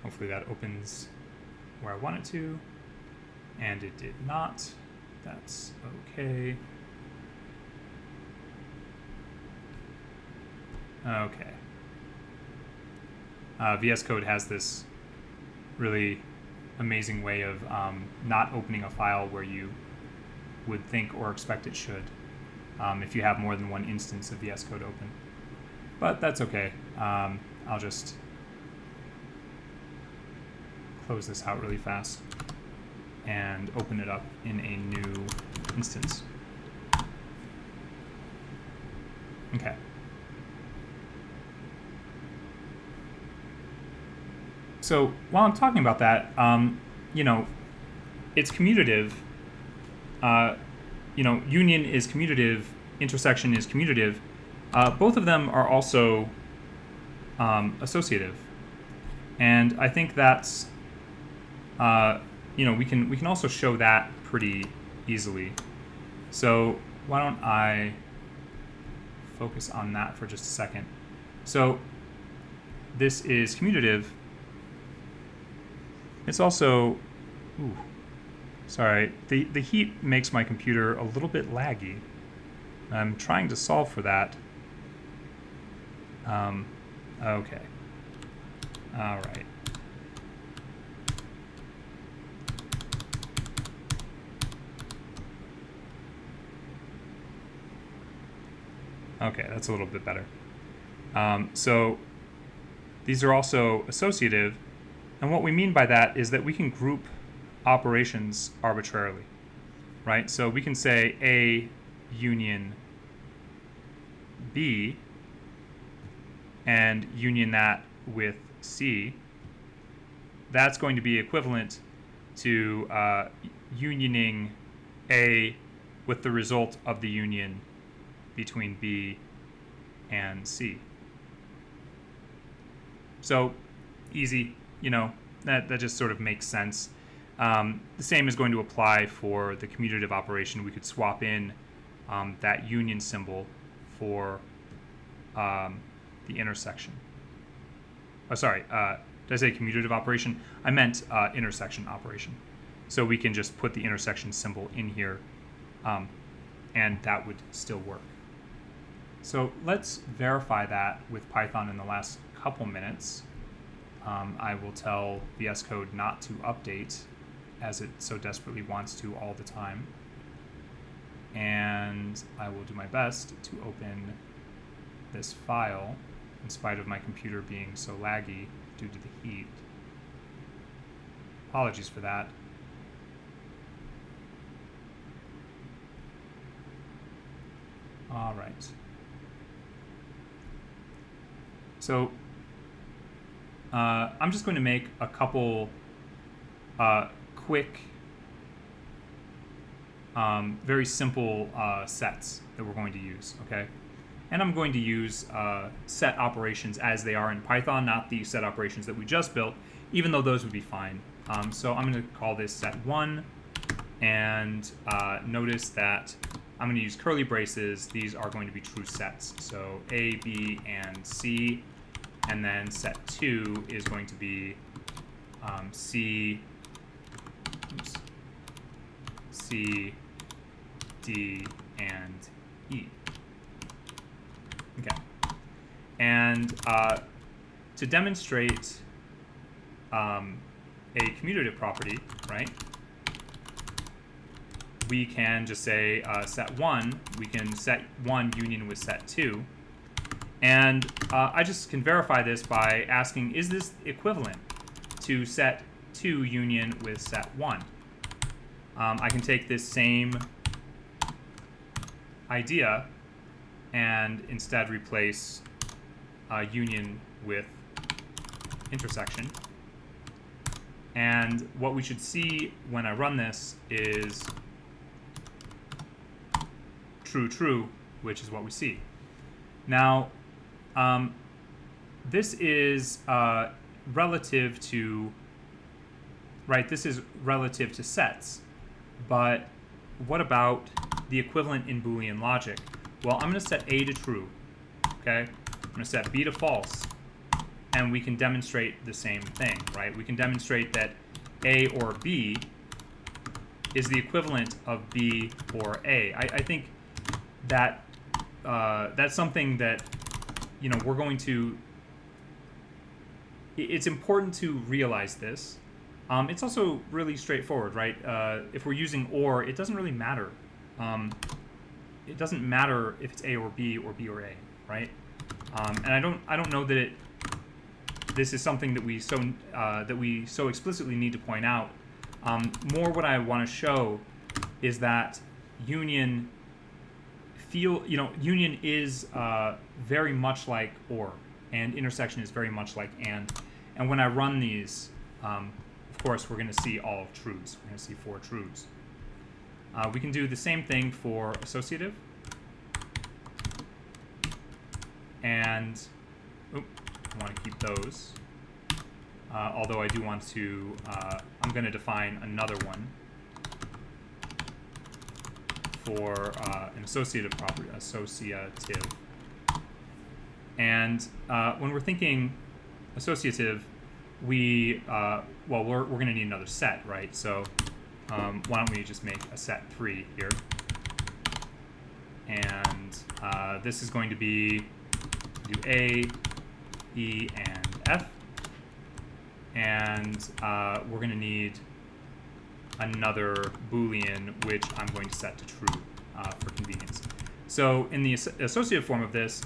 S1: hopefully that opens where I want it to. And it did not. That's okay. Okay. VS Code has this really amazing way of not opening a file where you would think or expect it should if you have more than one instance of VS Code open. But that's okay. I'll just close this out really fast and open it up in a new instance. Okay. So while I'm talking about that, you know, it's commutative. You know, union is commutative, intersection is commutative. Both of them are also associative, and I think that's you know, we can also show that pretty easily. So why don't I focus on that for just a second? So this is commutative. It's also, ooh, sorry, the heat makes my computer a little bit laggy. I'm trying to solve for that. Okay. All right. Okay, that's a little bit better. So these are also associative, and what we mean by that is that we can group operations arbitrarily, right? So we can say A union B and union that with C. That's going to be equivalent to unioning A with the result of the union between B and C. So easy, you know, that just sort of makes sense. The same is going to apply for the commutative operation. We could swap in that union symbol for the intersection. Oh, sorry, did I say commutative operation? I meant intersection operation. So we can just put the intersection symbol in here, and that would still work. So let's verify that with Python in the last couple minutes. I will tell VS Code not to update, as it so desperately wants to all the time. And I will do my best to open this file, in spite of my computer being so laggy due to the heat. Apologies for that. All right. So I'm just going to make a couple quick, very simple sets that we're going to use, okay? And I'm going to use set operations as they are in Python, not the set operations that we just built, even though those would be fine. So I'm going to call this set 1, and notice that I'm going to use curly braces. These are going to be true sets. So A, B, and C. And then set 2 is going to be C, D, and E. Okay. And to demonstrate a commutative property, right, we can just say set 1. We can set 1 union with set 2. And I just can verify this by asking, is this equivalent to set 2 union with set 1? I can take this same idea and instead replace union with intersection. And what we should see when I run this is true, true, which is what we see. Now, this is relative to, right, this is relative to sets, but what about the equivalent in Boolean logic? Well, I'm going to set A to true, okay? I'm going to set B to false, and we can demonstrate the same thing, right? We can demonstrate that A or B is the equivalent of B or A. I think that that's something that, you know, we're going to, it's important to realize this. It's also really straightforward, right? If we're using or, it doesn't really matter. It doesn't matter if it's A or B or A, right? And I don't know that this is something that we so explicitly need to point out. More what I want to show is that union union is very much like or, and intersection is very much like and. And when I run these, of course, we're going to see all truths. We're going to see 4 truths. We can do the same thing for associative. And I want to keep those. Although I do want to, I'm going to define another one for an associative property, associative. And when we're thinking associative, we're going to need another set, right? So why don't we just make a set 3 here? And this is going to be do A, E, and F. And we're going to need another Boolean, which I'm going to set to true for convenience. So in the associative form of this,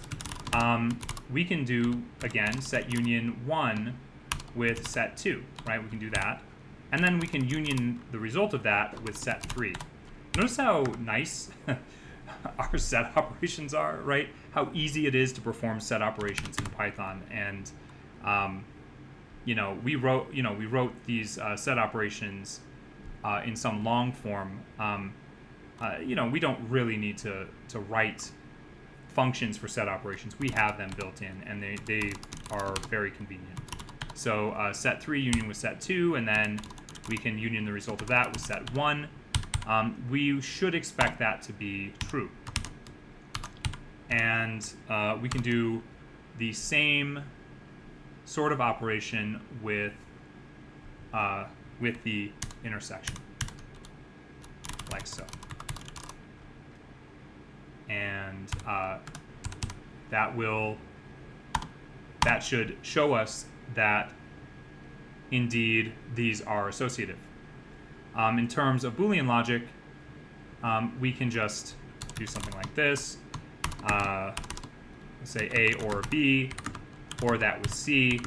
S1: we can do, again, set union 1 with set 2, right? We can do that. And then we can union the result of that with set 3. Notice how nice our set operations are, right? How easy it is to perform set operations in Python. And we wrote these set operations in some long form. We don't really need to write functions for set operations. We have them built in, and they are very convenient. So set 3 union with set 2, and then we can union the result of that with set 1. We should expect that to be true. And we can do the same sort of operation with the intersection, like so. And that should show us that indeed these are associative. In terms of Boolean logic, we can just do something like this. Let's say A or B, or that with C.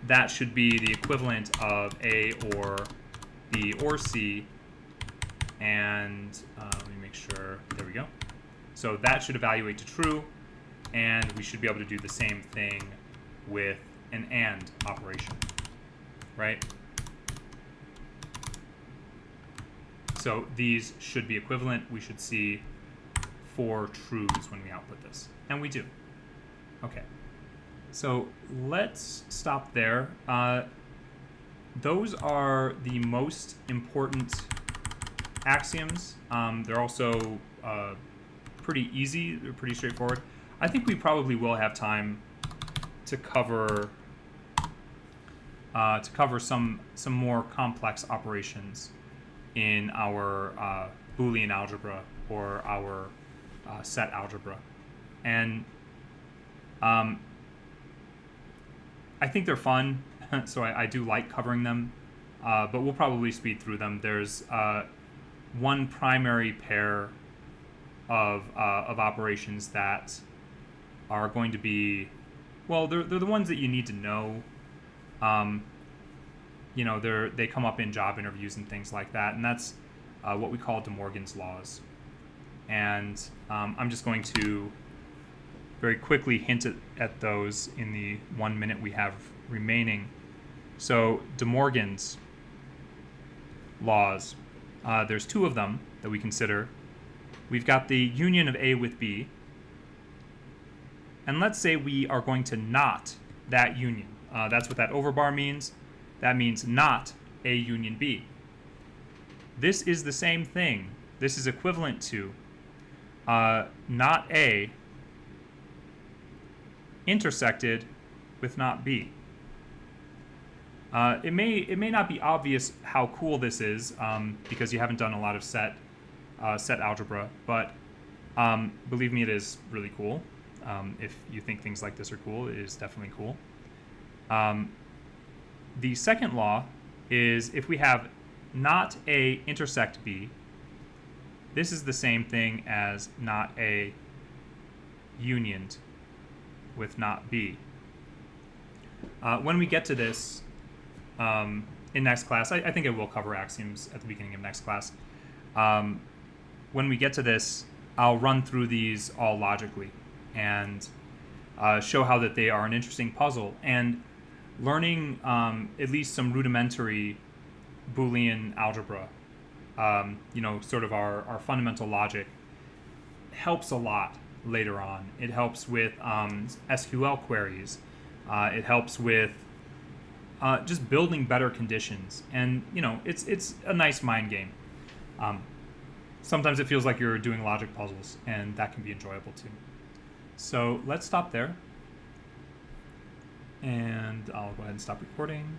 S1: That should be the equivalent of A or B or C. And let me make sure, there we go. So that should evaluate to true, and we should be able to do the same thing with an AND operation, right? So these should be equivalent. We should see 4 trues when we output this, and we do. Okay, so let's stop there. Those are the most important axioms. They're also pretty easy. They're pretty straightforward. I think we probably will have time to cover some more complex operations in our Boolean algebra or our set algebra, and I think they're fun. So I do like covering them, but we'll probably speed through them. There's one primary pair of operations that are going to be, well, they're the ones that you need to know. You know, they come up in job interviews and things like that, and that's what we call De Morgan's laws. And I'm just going to very quickly hint at those in the 1 minute we have remaining. So De Morgan's laws, there's 2 of them that we consider. We've got the union of A with B, and let's say we are going to not that union. That's what that overbar means. That means not A union B. This is the same thing. This is equivalent to not A intersected with not B. It may not be obvious how cool this is because you haven't done a lot of set algebra, but believe me, it is really cool. If you think things like this are cool, it is definitely cool. The second law is if we have not A intersect B, this is the same thing as not A unioned with not B. When we get to this in next class, I think it will cover axioms at the beginning of next class. When we get to this, I'll run through these all logically and show how that they are an interesting puzzle. And learning at least some rudimentary Boolean algebra, you know, sort of our fundamental logic, helps a lot later on. It helps with SQL queries. It helps with just building better conditions. And, you know, it's a nice mind game. Sometimes it feels like you're doing logic puzzles, and that can be enjoyable too. So let's stop there. And I'll go ahead and stop recording.